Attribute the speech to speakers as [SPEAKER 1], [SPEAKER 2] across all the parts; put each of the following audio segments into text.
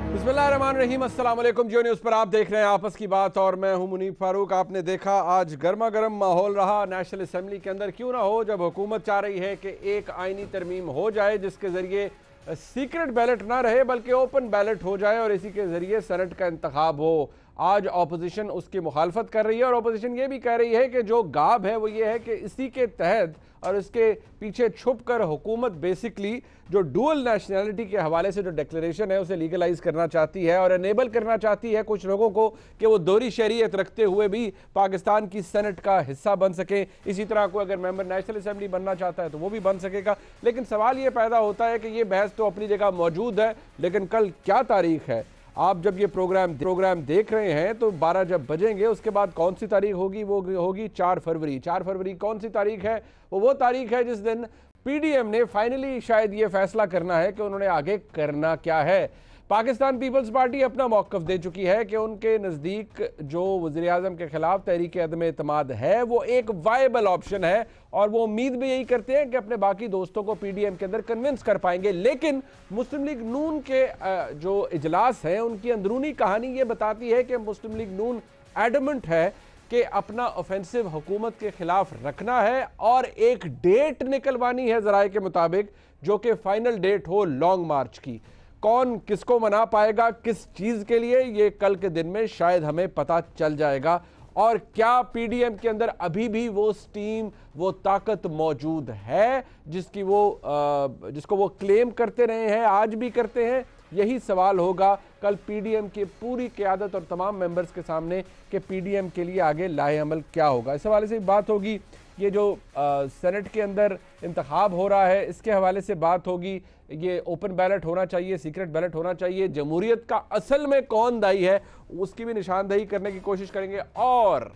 [SPEAKER 1] बिस्मिल्लाहिर्रहमानिर्रहीम, अस्सलाम वालेकुम। जियो न्यूज़ पर आप देख रहे हैं आपस की बात और मैं हूं मुनीब फारूक। आपने देखा आज गर्मा गर्म माहौल रहा नेशनल असेंबली के अंदर, क्यों ना हो, जब हुकूमत चाह रही है कि एक आईनी तरमीम हो जाए जिसके ज़रिए सीक्रेट बैलेट ना रहे बल्कि ओपन बैलेट हो जाए और इसी के ज़रिए सेनेट का इंतखाब हो। आज अपोजिशन उसकी मुखालफत कर रही है और अपोजिशन ये भी कह रही है कि जो गाब है वो ये है कि इसी के तहत और इसके पीछे छुप कर हुकूमत बेसिकली जो डुअल नेशनैलिटी के हवाले से जो डिक्लेरेशन है उसे लीगलाइज करना चाहती है और एनेबल करना चाहती है कुछ लोगों को कि वो दोहरी शरीयत रखते हुए भी पाकिस्तान की सेनेट का हिस्सा बन सके। इसी तरह कोई अगर मेंबर नेशनल असेंबली बनना चाहता है तो वो भी बन सकेगा। लेकिन सवाल ये पैदा होता है कि ये बहस तो अपनी जगह मौजूद है, लेकिन कल क्या तारीख है? आप जब ये प्रोग्राम देख रहे हैं तो 12 जब बजेंगे उसके बाद कौन सी तारीख होगी? वो होगी 4 फरवरी। 4 फरवरी कौन सी तारीख है? वो तारीख है जिस दिन पीडीएम ने फाइनली शायद ये फैसला करना है कि उन्होंने आगे करना क्या है। पाकिस्तान पीपल्स पार्टी अपना मौक़िफ़ दे चुकी है कि उनके नज़दीक जो वज़ीर-ए-आज़म के खिलाफ तहरीक अदम एतमाद है वो एक वायबल ऑप्शन है और वो उम्मीद भी यही करते हैं कि अपने बाकी दोस्तों को पीडीएम के अंदर कन्विंस कर पाएंगे। लेकिन मुस्लिम लीग नून के जो इजलास हैं उनकी अंदरूनी कहानी ये बताती है कि मुस्लिम लीग नून एडमेंट है कि अपना ऑफेंसिव हुकूमत के खिलाफ रखना है और एक डेट निकलवानी है ज़राए के मुताबिक, जो कि फाइनल डेट हो लॉन्ग मार्च की। कौन किसको मना पाएगा, किस चीज़ के लिए, ये कल के दिन में शायद हमें पता चल जाएगा। और क्या पीडीएम के अंदर अभी भी वो स्टीम, वो ताकत मौजूद है जिसको वो क्लेम करते रहे हैं, आज भी करते हैं? यही सवाल होगा कल पीडीएम की पूरी क़यादत और तमाम मेंबर्स के सामने कि पीडीएम के लिए आगे लाए अमल क्या होगा। इस हवाले से बात होगी। ये जो सेनेट के अंदर इंतखाब हो रहा है इसके हवाले से बात होगी। ये ओपन बैलेट होना चाहिए, सीक्रेट बैलेट होना चाहिए, जमहूरियत का असल में कौन दाई है उसकी भी निशानदही करने की कोशिश करेंगे। और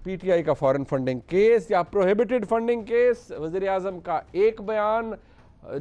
[SPEAKER 1] पीटीआई का फॉरेन फंडिंग केस या प्रोहिबिटेड फंडिंग केस, वज़ीर-ए-आज़म का एक बयान,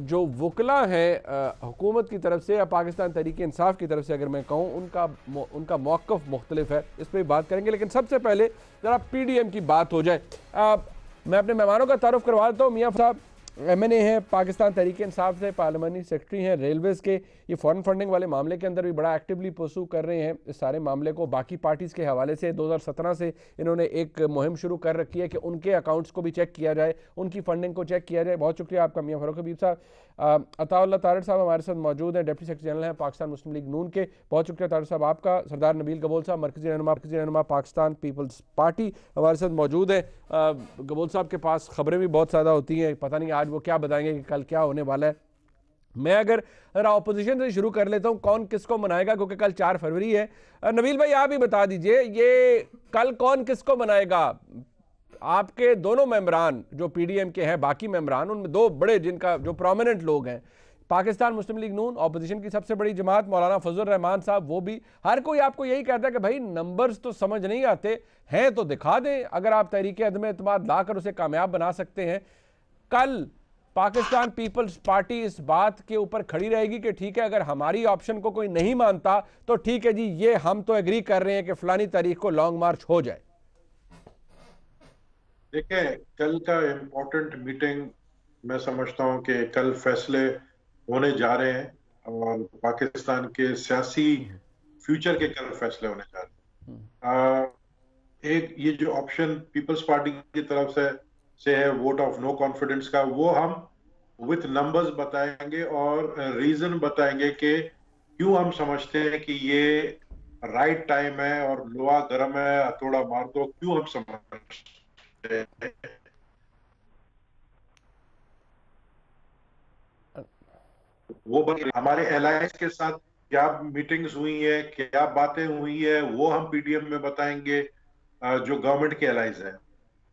[SPEAKER 1] जो वकला हैं हुकूमत की तरफ से या पाकिस्तान तहरीक इंसाफ की तरफ से अगर मैं कहूँ उनका मौक़िफ़ मुख्तलिफ है, इस पर भी बात करेंगे। लेकिन सबसे पहले ज़रा पीडीएम की बात हो जाए। मैं अपने मेहमानों का तारुफ करवा देता हूँ। मियाँ साहब एमएनए हैं, पाकिस्तान तहरीक इंसाफ से पार्लियामानी सेक्रेटरी हैं, रेलवेज़ के। ये फॉरेन फंडिंग वाले मामले के अंदर भी बड़ा एक्टिवली परसू कर रहे हैं इस सारे मामले को। बाकी पार्टीज़ के हवाले से 2017 से इन्होंने एक मुहिम शुरू कर रखी है कि उनके अकाउंट्स को भी चेक किया जाए, उनकी फंडिंग को चेक किया जाए। बहुत शुक्रिया आपका मियाँ फ़ारूक हबीब साहब। अताउल्लाह तारड़ साहब हमारे साथ मौजूद हैं, डिप्टी सेक्रेटरी जनरल हैं पाकिस्तान मुस्लिम लीग नून के। बहुत शुक्रिया तारड़ साहब आपका। सरदार नबील गबोल साहब मरकज़ी रहनुमा पाकिस्तान पीपल्स पार्टी हमारे साथ मौजूद हैं। गबोल साहब के पास खबरें भी बहुत ज़्यादा होती हैं, पता नहीं आज वो क्या बताएंगे कि कल क्या होने वाला है। मैं अगर अपोजिशन से शुरू कर लेता हूं, कौन किसको मनाएगा, क्योंकि कल 4 फरवरी है। नबील भाई आप ही बता दीजिए, ये कल कौन किसको मनाएगा? आपके दोनों मेंबरान जो पीडीएम के हैं, बाकी मेंबरान उनमें दो बड़े जिनका जो प्रोमिनेंट लोग हैं, पाकिस्तान मुस्लिम लीग नून अपोजिशन की सबसे बड़ी जमात, मौलाना फजल रहमान साहब, वो भी हर कोई आपको यही कहता है कि भाई नंबर्स तो समझ नहीं आते हैं तो दिखा दें, अगर आप तहरीक अदम एतमाद लाकर उसे कामयाब बना सकते हैं। कल पाकिस्तान पीपल्स पार्टी इस बात के ऊपर खड़ी रहेगी कि ठीक है, अगर हमारी ऑप्शन को कोई नहीं मानता तो ठीक है जी, ये हम तो एग्री कर रहे हैं कि फलानी तारीख को लॉन्ग मार्च हो जाए।
[SPEAKER 2] देखिए, कल का इम्पोर्टेंट मीटिंग मैं समझता हूं कि कल फैसले होने जा रहे हैं और पाकिस्तान के सियासी फ्यूचर के कल फैसले होने जा रहे हैं। एक ये जो ऑप्शन पीपल्स पार्टी की तरफ से है वोट ऑफ नो कॉन्फिडेंस का, वो हम विथ नंबर्स बताएंगे और रीजन बताएंगे कि क्यों हम समझते हैं कि ये राइट टाइम है और लोहा गर्म है हथौड़ा मार दो, क्यों हम समझते हैं। वो हमारे एलायंस के साथ क्या मीटिंग्स हुई है, क्या बातें हुई है, वो हम पीडीएम में बताएंगे। जो गवर्नमेंट के एलाइज है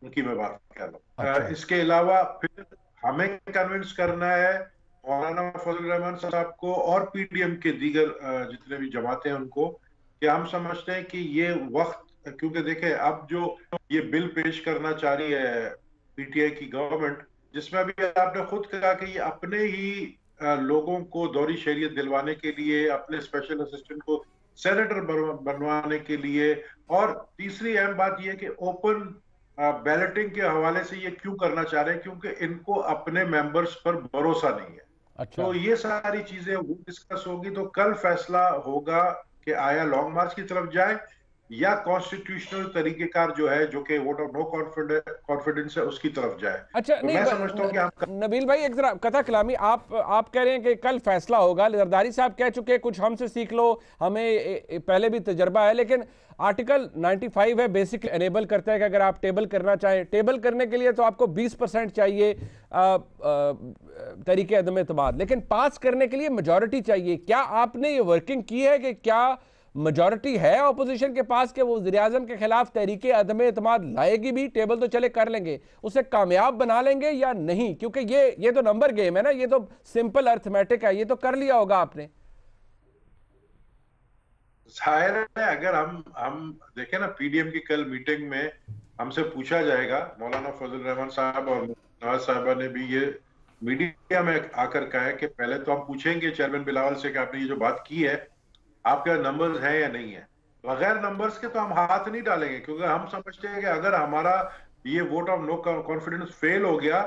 [SPEAKER 2] उनकी मैं बात कर रहा हूँ। इसके अलावा फिर हमें कन्विंस करना है मौलाना फजल रहमान साहब को और पीडीएम के दीगर जितने भी जमातें हैं उनको, कि हम समझते हैं कि ये वक्त, क्योंकि देखें अब जो ये बिल पेश करना चाह रही है पीटीआई की गवर्नमेंट, जिसमें अभी आपने खुद कहा कि ये अपने ही लोगों को दोहरी शरीयत दिलवाने के लिए, अपने स्पेशल असिस्टेंट को सेनेटर बनवाने के लिए, और तीसरी अहम बात यह कि ओपन बैलेटिंग के हवाले से ये क्यों करना चाह रहे हैं, क्योंकि इनको अपने मेंबर्स पर भरोसा नहीं है।
[SPEAKER 1] अच्छा।
[SPEAKER 2] तो ये सारी चीजें वो डिस्कस होगी, तो कल फैसला होगा कि आया लॉन्ग मार्च की तरफ जाए या कॉन्स्टिट्यूशनल तरीकेकार जो है, जो कि वोट ऑफ नो कॉन्फिडेंस है, उसकी तरफ जाए।
[SPEAKER 1] अच्छा,
[SPEAKER 2] तो
[SPEAKER 1] नहीं
[SPEAKER 2] मैं समझता हूँ कि हम
[SPEAKER 1] नबील भाई एक जरा कथा कलामी, आप कह रहे हैं कि कल फैसला होगा। जरदारी साहब कह चुके हैं कुछ हमसे सीख लो, हमें पहले भी तजर्बा है, लेकिन आर्टिकल 95 है, बेसिक एनेबल करता है कि अगर आप टेबल करना चाहें, टेबल करने के लिए तो आपको 20% चाहिए तरीके अदम एतमाद, लेकिन पास करने के लिए मेजॉरिटी चाहिए। क्या आपने ये वर्किंग की है कि क्या मेजॉरिटी है ऑपोजिशन के पास कि वो वज़ीर आज़म के खिलाफ तहरीके अदम एतमाद लाएगी भी? टेबल तो चले कर लेंगे, उसे कामयाब बना लेंगे या नहीं? क्योंकि ये तो नंबर गेम है ना, ये तो सिंपल अर्थमेटिक है, ये तो कर लिया होगा आपने।
[SPEAKER 2] जाहिर है, अगर हम देखें ना, पीडीएम की कल मीटिंग में हमसे पूछा जाएगा, मौलाना फजल रहमान साहब और नवाज साहबा ने भी ये मीडिया में आकर कहा है कि पहले तो हम पूछेंगे चेयरमैन बिलावल से कि आपने ये जो बात की है, आपके नंबर्स हैं या नहीं है। बगैर नंबर्स के तो हम हाथ नहीं डालेंगे, क्योंकि हम समझते हैं कि अगर हमारा ये vote of no confidence fail हो गया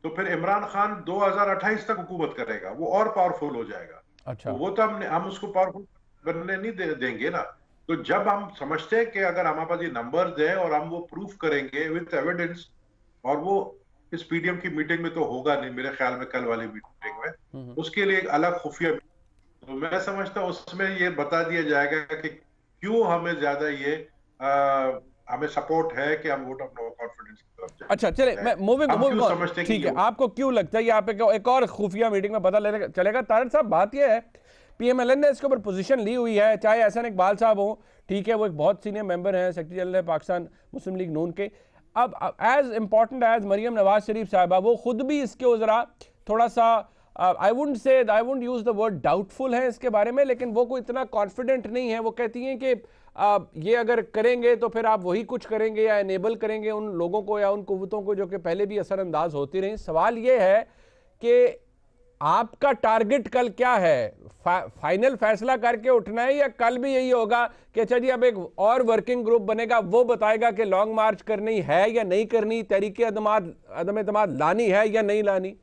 [SPEAKER 2] तो फिर इमरान खान 2028 तक हुकूमत करेगा, वो और पावरफुल हो जाएगा। तो
[SPEAKER 1] अच्छा।
[SPEAKER 2] वो तो हम उसको पावरफुल बनने नहीं देंगे ना। तो जब हम समझते हैं कि अगर हमारे पास ये नंबर्स हैं और हम वो प्रूफ करेंगे विथ एविडेंस, और वो इस पीडीएम की मीटिंग में तो होगा नहीं मेरे ख्याल में, कल वाली मीटिंग में, उसके लिए एक अलग खुफिया, तो मैं समझता हूँ उसमें ये बता दिया जाएगा कि क्यों हमें ज्यादा ये हमें सपोर्ट है कि हम वोट ऑफ नो कॉन्फिडेंस की तरफ
[SPEAKER 1] अच्छा, चले
[SPEAKER 2] जाए।
[SPEAKER 1] मैं मूविंग
[SPEAKER 2] हम
[SPEAKER 1] मूविंग
[SPEAKER 2] क्यों
[SPEAKER 1] ऑन।
[SPEAKER 2] समझते हैं कि
[SPEAKER 1] ठीक
[SPEAKER 2] ये
[SPEAKER 1] है,
[SPEAKER 2] हो।
[SPEAKER 1] आपको क्यों लगता है ये आप एक और खुफिया मीटिंग में पता चलेगा? तारड़ साहब, बात ये है, पीएमएलएन ने इसके ऊपर पोजीशन ली हुई है, चाहे एहसन इकबाल साहब हो, ठीक है, वो एक बहुत सीनियर मेंबर हैं, सेक्रेटरी जनरल है पाकिस्तान मुस्लिम लीग नून के। अब as important as Maryam Nawaz Sharif साहबा, वो खुद भी इसके उजरा थोड़ा सा I would use the word doubtful है इसके बारे में, लेकिन वो कोई इतना कॉन्फिडेंट नहीं है। वो कहती हैं कि ये अगर करेंगे तो फिर आप वही कुछ करेंगे या एनेबल करेंगे उन लोगों को या उन कुव्वतों को जो कि पहले भी असरअंदाज होती रही। सवाल ये है कि आपका टारगेट कल क्या है? फाइनल फैसला करके उठना है या कल भी यही होगा कि अच्छा जी अब एक और वर्किंग ग्रुप बनेगा, वो बताएगा कि लॉन्ग मार्च करनी है या नहीं करनी, तरीके अदम एतमाद लानी है या नहीं लानी?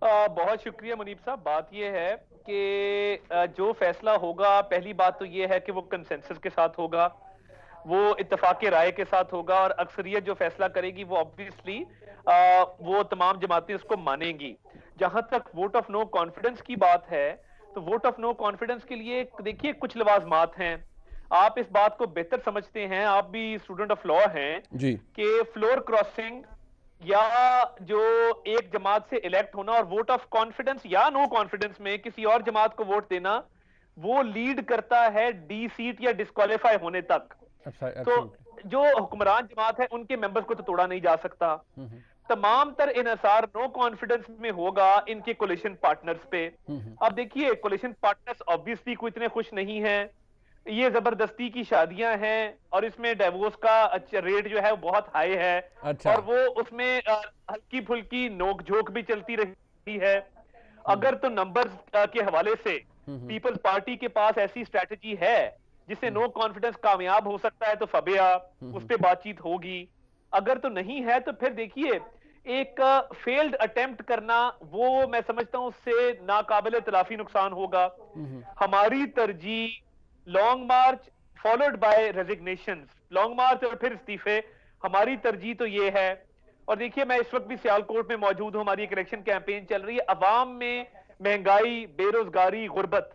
[SPEAKER 3] बहुत शुक्रिया मुनीब साहब। बात यह है कि जो फैसला होगा, पहली बात तो यह है कि वो कंसेंसस के साथ होगा, वो इत्तेफाक राय के साथ होगा, और अक्सरियत जो फैसला करेगी वो ऑब्वियसली वो तमाम जमातें उसको मानेंगी। जहां तक वोट ऑफ नो कॉन्फिडेंस की बात है, तो वोट ऑफ नो कॉन्फिडेंस के लिए देखिए कुछ लवाजमात हैं। आप इस बात को बेहतर समझते हैं, आप भी स्टूडेंट ऑफ लॉ हैं,
[SPEAKER 1] जी।
[SPEAKER 3] कि फ्लोर क्रॉसिंग या जो एक जमात से इलेक्ट होना और वोट ऑफ कॉन्फिडेंस या नो कॉन्फिडेंस में किसी और जमात को वोट देना, वो लीड करता है डी सीट या डिस्क्वालीफाई होने तक। तो जो हुक्मरान जमात है उनके मेंबर्स को तो तोड़ा नहीं जा सकता। तमाम तर इन्हिसार नो कॉन्फिडेंस में होगा इनके कोलिशन पार्टनर्स पे। अब देखिए, कोलिशन पार्टनर्स ऑब्वियसली कोई इतने खुश नहीं है, ये जबरदस्ती की शादियां हैं और इसमें डिवोर्स का रेट जो है वो बहुत हाई है।
[SPEAKER 1] अच्छा।
[SPEAKER 3] और वो उसमें हल्की फुल्की नोक-झोंक भी चलती रही है। अगर तो नंबर्स के हवाले से पीपल्स पार्टी के पास ऐसी स्ट्रेटजी है जिससे नो कॉन्फिडेंस कामयाब हो सकता है, तो फबिया उस पर बातचीत होगी। अगर तो नहीं है तो फिर देखिए, एक फेल्ड अटेम्प्ट करना, वो मैं समझता हूं उससे नाकाबिले तलाफी नुकसान होगा। हमारी तरजीह long march followed by resignations, long march और फिर इस्तीफे, हमारी तरजीह तो ये है। और देखिए, मैं इस वक्त भी सियालकोट में मौजूद हूं, हमारी एक इलेक्शन कैंपेन चल रही है। अवाम में महंगाई, बेरोजगारी, गुर्बत,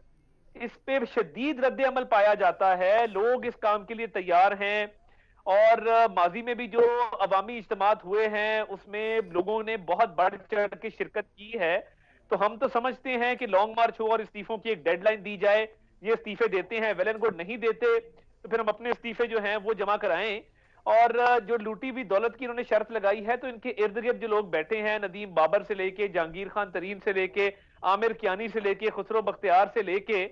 [SPEAKER 3] इस पे शदीद रद्द अमल पाया जाता है। लोग इस काम के लिए तैयार हैं, और माजी में भी जो अवामी इज्तिमात हुए हैं उसमें लोगों ने बहुत बढ़ चढ़ के शिरकत की है। तो हम तो समझते हैं कि लॉन्ग मार्च हो और इस्तीफों की एक डेडलाइन दी जाए। ये इस्तीफे देते हैं, वेल एंड गुड, नहीं देते तो फिर हम अपने इस्तीफे जो हैं वो जमा कराएं। और जो लूटी हुई दौलत की इन्होंने शर्त लगाई है, तो इनके इर्द गिर्द जो लोग बैठे हैं, नदीम बाबर से लेके जहांगीर खान तरीन से लेके आमिर कियानी से लेके खुसरो बख्तियार से लेके,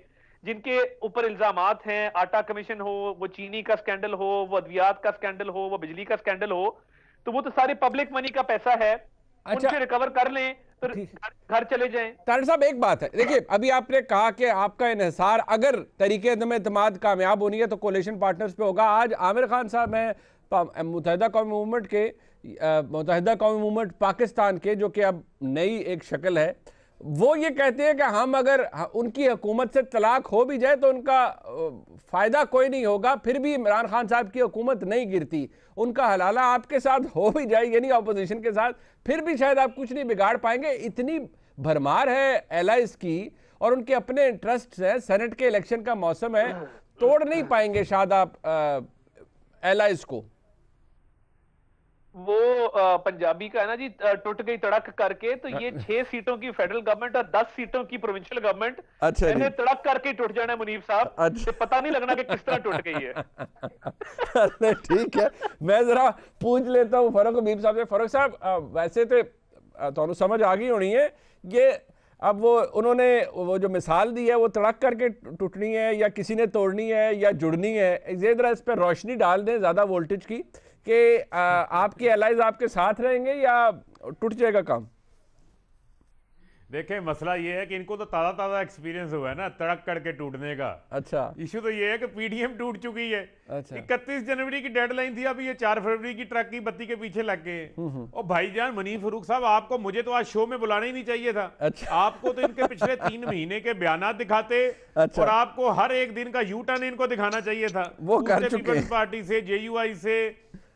[SPEAKER 3] जिनके ऊपर इल्जामात हैं, आटा कमीशन हो, वो चीनी का स्कैंडल हो, वो अद्वियात का स्कैंडल हो, वो बिजली का स्कैंडल हो, तो वो तो सारे पब्लिक मनी का पैसा है।
[SPEAKER 1] अच्छा,
[SPEAKER 3] उनसे रिकवर कर लें तो घर चले जाएं।
[SPEAKER 1] तारिक साहब, एक बात है, देखिए अभी आपने कहा कि आपका इन्हिसार अगर तरीके अदम एतमाद कामयाब होनी है तो कोलिशन पार्टनर्स पे होगा। आज आमिर खान साहब हैं मुत्तहिदा कौमी मूवमेंट के मुत्तहिदा कौमी मूवमेंट पाकिस्तान के, जो कि अब नई एक शक्ल है, वो ये कहते हैं कि हम अगर उनकी हुकूमत से तलाक हो भी जाए तो उनका फ़ायदा कोई नहीं होगा, फिर भी इमरान खान साहब की हुकूमत नहीं गिरती। उनका हलाला आपके साथ हो भी जाए, यानी अपोजिशन के साथ, फिर भी शायद आप कुछ नहीं बिगाड़ पाएंगे। इतनी भरमार है एलाइज की और उनके अपने इंटरेस्ट हैं। सेनेट के इलेक्शन का मौसम है, तोड़ नहीं पाएंगे शायद आप एलाइज को।
[SPEAKER 3] वो पंजाबी का है ना जी, टूट गई तड़क करके। तो ये 6 सीटों की फेडरल गवर्नमेंट और 10 सीटों की प्रोविंशियल गवर्नमेंट,
[SPEAKER 1] अच्छा जी,
[SPEAKER 3] तड़क करके टूट जाना है मुनीब साहब।
[SPEAKER 1] अच्छा,
[SPEAKER 3] पता नहीं लगना कि किस तरह टूट गई है।
[SPEAKER 1] अरे ठीक है, मैं जरा पूछ लेता हूँ फरूक हबीब साहब से। फरूक साहब, वैसे तो समझ आ गई होनी है ये, अब वो उन्होंने वो जो मिसाल दी है वो तड़क करके टूटनी है या किसी ने तोड़नी है या जुड़नी है, ज़रा इस पर रोशनी डाल दें ज़्यादा वोल्टेज की, कि आपके एलाइज आपके साथ रहेंगे या टूट जाएगा काम।
[SPEAKER 4] देखें, मसला ये है कि इनको तो ताज़ा ताज़ा एक्सपीरियंस हुआ है ना तड़क करके टूटने का।
[SPEAKER 1] अच्छा,
[SPEAKER 4] इशू तो ये है कि पीडीएम टूट चुकी है।
[SPEAKER 1] अच्छा,
[SPEAKER 4] 31 जनवरी की डेडलाइन थी, अभी ये 4 फरवरी की ट्रक की बत्ती के पीछे लग गए। और भाईजान मुनीफ फारूक साहब, आपको मुझे तो आज शो में बुलाना ही नहीं चाहिए था।
[SPEAKER 1] अच्छा,
[SPEAKER 4] आपको तो इनके पिछले 3 महीने के बयानात दिखाते,
[SPEAKER 1] अच्छा,
[SPEAKER 4] और आपको हर एक दिन का यू टर्न इनको दिखाना चाहिए था।
[SPEAKER 1] वो कर चुके
[SPEAKER 4] पीपल्स पार्टी से, जेयूआई से,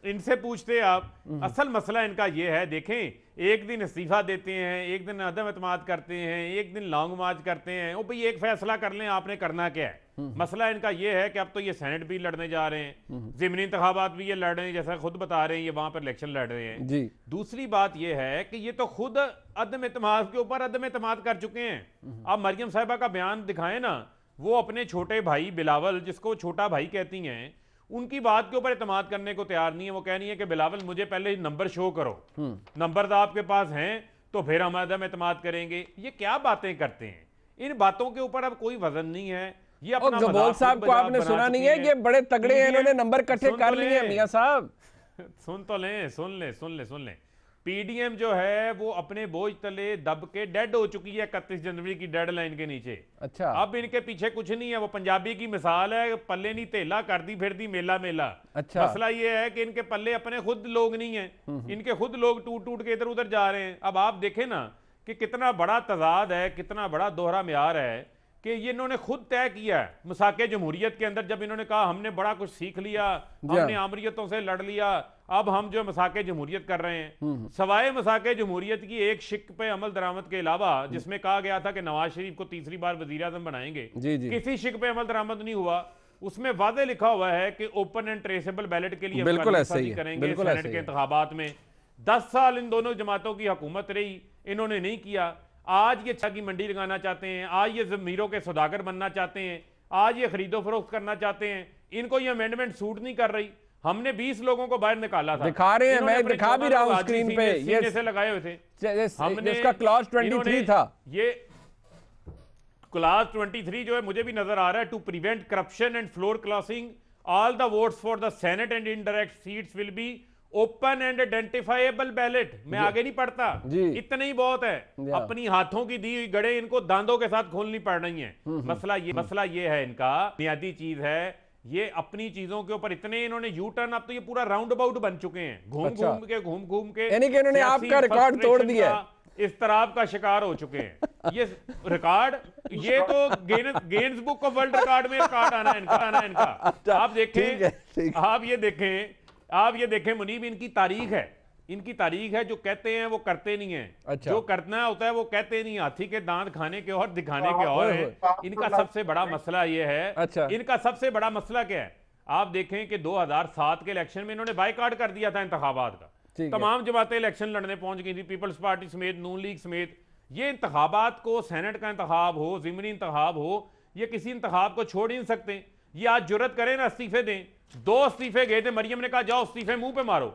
[SPEAKER 4] इनसे पूछते आप। असल मसला इनका ये है, देखें, एक दिन इस्तीफा देते हैं, एक दिन अदम एतमाद करते हैं, एक दिन लॉन्ग मार्च करते हैं। ओ भाई, एक फैसला कर लें आपने करना क्या है। मसला इनका ये है कि अब तो ये सेनेट भी लड़ने जा रहे हैं, ज़िमनी इंतखाबात भी ये लड़ रहे हैं, जैसा खुद बता रहे हैं, ये वहां पर इलेक्शन लड़ रहे हैं
[SPEAKER 1] जी।
[SPEAKER 4] दूसरी बात ये है कि ये तो खुद अदम एतमाद के ऊपर अदम एतमाद कर चुके हैं। आप मरियम साहिबा का बयान दिखाएं ना, वो अपने छोटे भाई बिलावल, जिसको छोटा भाई कहती हैं, उनकी बात के ऊपर एतमाद करने को तैयार नहीं है। वो कह रही है कि बिलावल मुझे पहले नंबर शो करो, नंबर तो आपके पास हैं तो फिर हम अदम एतमाद करेंगे। ये क्या बातें करते हैं, इन बातों के ऊपर अब कोई वजन नहीं है। ये अपना
[SPEAKER 1] गबोल साहब को आपने सुना नहीं है, ये बड़े तगड़े हैं, इन्होंने नंबर इकट्ठे कर लिए हैं मियां साहब।
[SPEAKER 4] सुन तो लें, सुन लें। पीडीएम जो है वो अपने बोझ तले दब के डेड हो चुकी है 31 जनवरी की डेडलाइन के नीचे।
[SPEAKER 1] अच्छा,
[SPEAKER 4] अब इनके पीछे कुछ नहीं है। वो पंजाबी की मिसाल है, पल्ले नहीं तेला कर दी फिर दी मेला मेला।
[SPEAKER 1] अच्छा,
[SPEAKER 4] मसला ये है कि इनके पल्ले अपने खुद लोग नहीं है, इनके खुद लोग टूट टूट के इधर उधर जा रहे हैं। अब आप देखें ना कि कितना बड़ा तजाद है, कितना बड़ा दोहरा म्यार है कि ये इन्होंने खुद तय किया है मसाके जमहूरियत के अंदर, जब इन्होंने कहा हमने बड़ा कुछ सीख लिया, हमने आमरीतों से लड़ लिया, अब हम जो मसाके जमहूरियत कर रहे हैं, सवाए मसाके जमहूरियत की एक शिक पे अमल दरामद के अलावा, जिसमें कहा गया था कि नवाज शरीफ को तीसरी बार वजीर आजम बनाएंगे, किसी शिक पे अमल दरामद नहीं हुआ। उसमें वादे लिखा हुआ है कि ओपन एंड ट्रेसेबल बैलेट के लिए
[SPEAKER 1] बिल्कुल ऐसा ही
[SPEAKER 4] करेंगे सेनेट के इंतखाबात में। 10 साल इन दोनों जमातों की हुकूमत रही, इन्होंने नहीं किया। आज ये छा की मंडी लगाना चाहते हैं, आज ये जमीरों के सौदागर बनना चाहते हैं, आज ये खरीदो फरोख्त करना चाहते हैं। इनको ये अमेंडमेंट सूट नहीं कर रही। हमने 20 लोगों को बाहर निकाला था,
[SPEAKER 1] दिखा रहे हैं, मैं दिखा भी रहा हूं स्क्रीन पे,
[SPEAKER 4] ये से लगाए हुए थे
[SPEAKER 1] हमने, इसका क्लॉज 23 था।
[SPEAKER 4] ये क्लॉज 23 जो है मुझे भी नजर आ रहा है, to prevent corruption and floor crossing all the votes for the senate and indirect seats will be open and identifiable ballot. मैं आगे नहीं पढ़ता, इतना ही बहुत है। अपनी हाथों की दी हुई गड़े इनको दांतों के साथ खोलनी पड़ रही है। मसला ये है, इनका बुनियादी चीज है, ये अपनी चीजों के ऊपर इतने इन्होंने यू टर्न, अब तो ये पूरा राउंड अबाउट बन चुके हैं, घूम घूम के
[SPEAKER 1] यानी कि इन्होंने आपका रिकॉर्ड तोड़ दिया,
[SPEAKER 4] इस तरह का शिकार हो चुके हैं। ये रिकॉर्ड, ये तो Guinness book of world record में रिकॉर्ड आना इनका। आप ये देखें मुनीब, इनकी तारीख है, जो कहते हैं वो करते नहीं है। अच्छा। जो करना होता है वो कहते नहीं। हाथी के दांत खाने के और दिखाने के और है। इनका सबसे बड़ा मसला ये है। अच्छा। इनका सबसे बड़ा मसला क्या है, आप देखें कि 2007 के इलेक्शन में इन्होंने बायकॉट कर दिया था इंतखाबात का। तमाम जमातें इलेक्शन लड़ने पहुंच गई थी, पीपल्स पार्टी समेत, नून लीग समेत। ये इंतखाबात को, सेनेट का इंतखाब हो, ज़िमनी इंतखाब हो, ये किसी इंतखाब को छोड़ ही नहीं सकते। ये आज जुर्रत करें ना इस्तीफे दें। 2 इस्तीफे गए थे, मरियम ने कहा जाओ इस्तीफे मुंह पे मारो।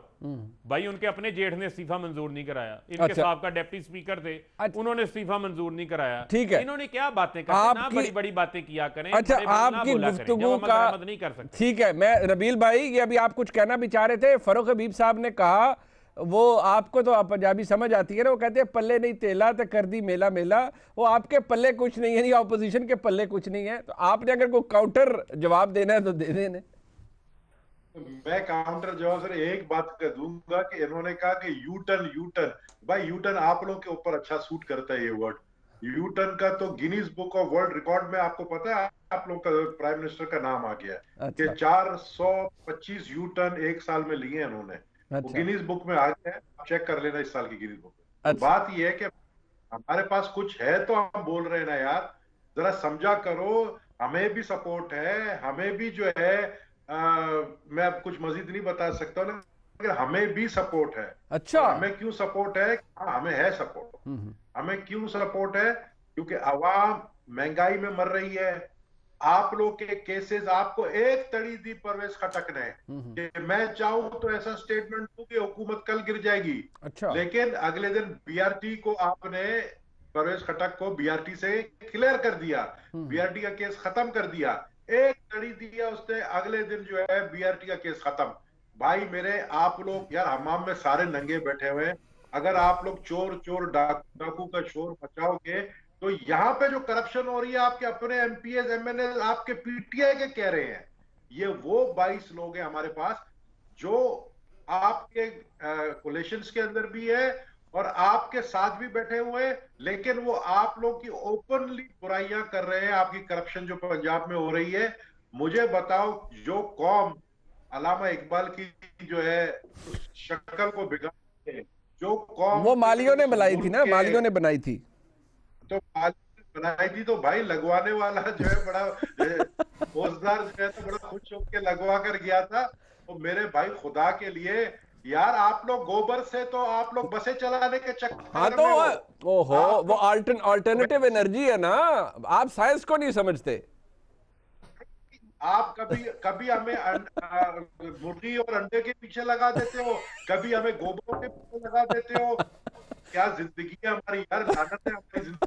[SPEAKER 4] भाई उनके अपने जेठ ने इस्तीफा मंजूर नहीं कराया। इनके साहब का डिप्टी स्पीकर थे, उन्होंने इस्तीफा मंजूर नहीं कराया। ठीक है, इन्होंने क्या बातें करें ना, बड़ी बड़ी बातें किया करें। अच्छा, आपकी गुफ्तगू का नहीं कर सकते। ठीक है, मैं रबील भाई, ये अभी आप कुछ कहना भी चाह रहे थे। फरूक हबीब साहब ने कहा, वो आपको तो पंजाबी समझ आती है ना, वो कहते हैं पल्ले नहीं तेला तो कर दी मेला मेला। वो आपके पल्ले कुछ नहीं है, या ऑपोजिशन के पल्ले कुछ नहीं है। तो आपने अगर कोई काउंटर जवाब देना है तो दे देने।
[SPEAKER 2] मैं काउंटर जवाब सर एक बात कर दूंगा कि इन्होंने कहा कि यूटर्न यूटर्न, भाई यूटर्न आप लोगों के ऊपर अच्छा सूट करता है ये वर्ड। यूटर्न का तो Guinness book of world record में आपको पता है, आप लोग का प्राइम मिनिस्टर का नाम आ गया
[SPEAKER 1] अच्छा।
[SPEAKER 2] कि 425 यूटर्न एक साल में लिए इन्होंने।
[SPEAKER 1] अच्छा।
[SPEAKER 2] वो गिनीज बुक में आ गया है, आप चेक कर लेना इस साल की गिनीज बुक में। तो
[SPEAKER 1] अच्छा।
[SPEAKER 2] बात ये है कि हमारे पास कुछ है तो हम बोल रहे हैं ना यार, जरा समझा करो। हमें भी सपोर्ट है, हमें भी जो है मैं अब कुछ मजीद नहीं बता सकता हूँ, लेकिन हमें भी सपोर्ट है।
[SPEAKER 1] अच्छा।
[SPEAKER 2] और हमें क्यों सपोर्ट है? हाँ, हमें है सपोर्ट। हमें क्यों सपोर्ट है? क्योंकि आवाम महंगाई में मर रही है। आप लोग के केसेस, आपको एक तड़ी दी परवेज खटक ने कि मैं चाहूं तो ऐसा स्टेटमेंट दूं कि हुकूमत कल गिर जाएगी।
[SPEAKER 1] अच्छा।
[SPEAKER 2] लेकिन अगले दिन बीआरटी को आपने, परवेज खटक को बीआरटी से क्लियर कर दिया, बीआरटी का केस खत्म कर दिया। एक तड़ी दिया उसने, अगले दिन जो है बीआरटी का केस खत्म। भाई मेरे, आप लोग यार हमाम में सारे नंगे बैठे हुए हैं। अगर आप लोग चोर चोर डाकू का शोर मचाओगे तो यहाँ पे जो करप्शन हो रही है, आपके अपने एमपीएस एमएनए आपके पीटीआई के कह रहे हैं। ये वो 22 लोग हैं हमारे पास जो आपके कोलेशंस के अंदर भी है और आपके साथ भी बैठे हुए हैं, लेकिन वो आप लोग की ओपनली बुराइयां कर रहे हैं। आपकी करप्शन जो पंजाब में हो रही है, मुझे बताओ, जो कौम अल्लामा इकबाल की जो है उस शक्ल को बिगाड़ के, जो कौम
[SPEAKER 1] वो मालियों ने बनाई थी ना,
[SPEAKER 2] मुल्क के,
[SPEAKER 1] मालियों ने बनाई थी।
[SPEAKER 2] तो बनाई थी तो भाई लगवाने वाला जो है बड़ा फौजदार जो है तो बड़ा खुश होकर लगवा कर गया था। तो मेरे भाई खुदा के लिए यार, आप लोग गोबर से तो आप लोग बसें चलाने के
[SPEAKER 1] हाँ
[SPEAKER 2] चक्कर
[SPEAKER 1] तो
[SPEAKER 2] में हो।
[SPEAKER 1] ओहो, वो
[SPEAKER 2] आप
[SPEAKER 1] अल्टरनेटिव
[SPEAKER 2] लोग
[SPEAKER 1] एनर्जी है ना, आप साइंस को नहीं समझते।
[SPEAKER 2] आप कभी कभी हमें मुर्गी और अंडे के पीछे लगा देते हो, कभी हमें गोबरों के पीछे लगा देते हो। क्या जिंदगी है हमारी यार, लानत है हमारी जिंदगी।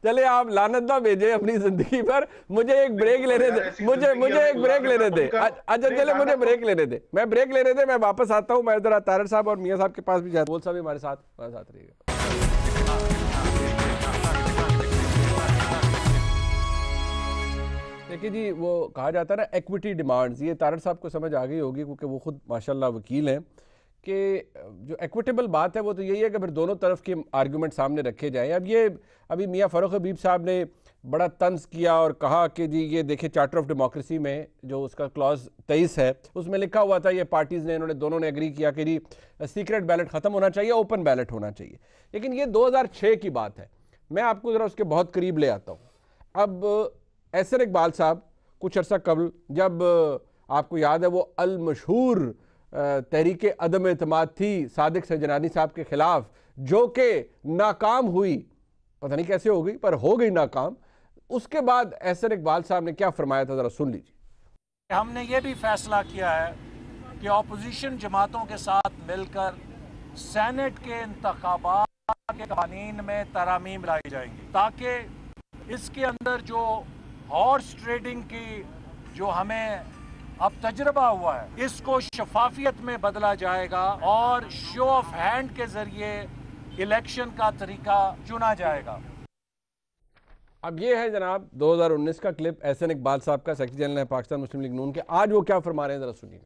[SPEAKER 1] चलिए आप लानत ना भेजे अपनी जिंदगी पर, मुझे एक ब्रेक लेने दे, मुझे एक ब्रेक लेने दे। अच्छा चले, मुझे ब्रेक लेने दे, मैं ब्रेक लेने दे, मैं वापस आता हूं। मैं जरा तारड़ साहब और मियां साहब के पास भी जाता हूं। साहब भी हमारे साथ रहिएगा। देखिए जी, वो कहा जाता है ना इक्विटी डिमांड्स, ये तारड़ साहब को समझ आ गई होगी क्योंकि वो खुद माशाल्लाह वकील हैं, कि जो इक्विटेबल बात है वो तो यही है कि फिर दोनों तरफ के आर्गूमेंट सामने रखे जाएं। अब ये अभी मियां फ़ारूक हबीब साहब ने बड़ा तंज किया और कहा कि जी ये देखिए चार्टर ऑफ डेमोक्रेसी में जो उसका क्लॉज 23 है उसमें लिखा हुआ था, ये पार्टीज़ ने, इन्होंने दोनों ने एग्री किया कि जी सीक्रेट बैलेट ख़त्म होना चाहिए, ओपन बैलेट होना चाहिए। लेकिन ये 2006 की बात है। मैं आपको ज़रा उसके बहुत करीब ले आता हूँ। अब एहसन इकबाल साहब कुछ अर्सा कबल, जब आपको याद है वो अल मशहूर तहरीक अदम एतमाद थी सादिक सजनानी साहब के खिलाफ, जो कि नाकाम हुई, पता नहीं कैसे हो गई पर हो गई नाकाम। उसके बाद एहसन इकबाल साहब ने क्या फरमाया था, जरा सुन लीजिए।
[SPEAKER 5] हमने ये भी फैसला किया है कि अपोजिशन जमातों के साथ मिलकर सेनेट के इंतखाबात के कानून में तरामीम लाई जाएंगी, ताकि इसके अंदर जो हॉर्स ट्रेडिंग की जो हमें अब तजुर्बा हुआ है, इसको शफाफियत में बदला जाएगा और शो ऑफ हैंड के जरिए इलेक्शन का तरीका चुना जाएगा।
[SPEAKER 1] अब ये है जनाब 2019 का क्लिप एहसन इकबाल साहब का, सेक्रेटरी जनरल है पाकिस्तान मुस्लिम लीग नून के। आज वो क्या फरमा रहे हैं, जरा सुनिएगा।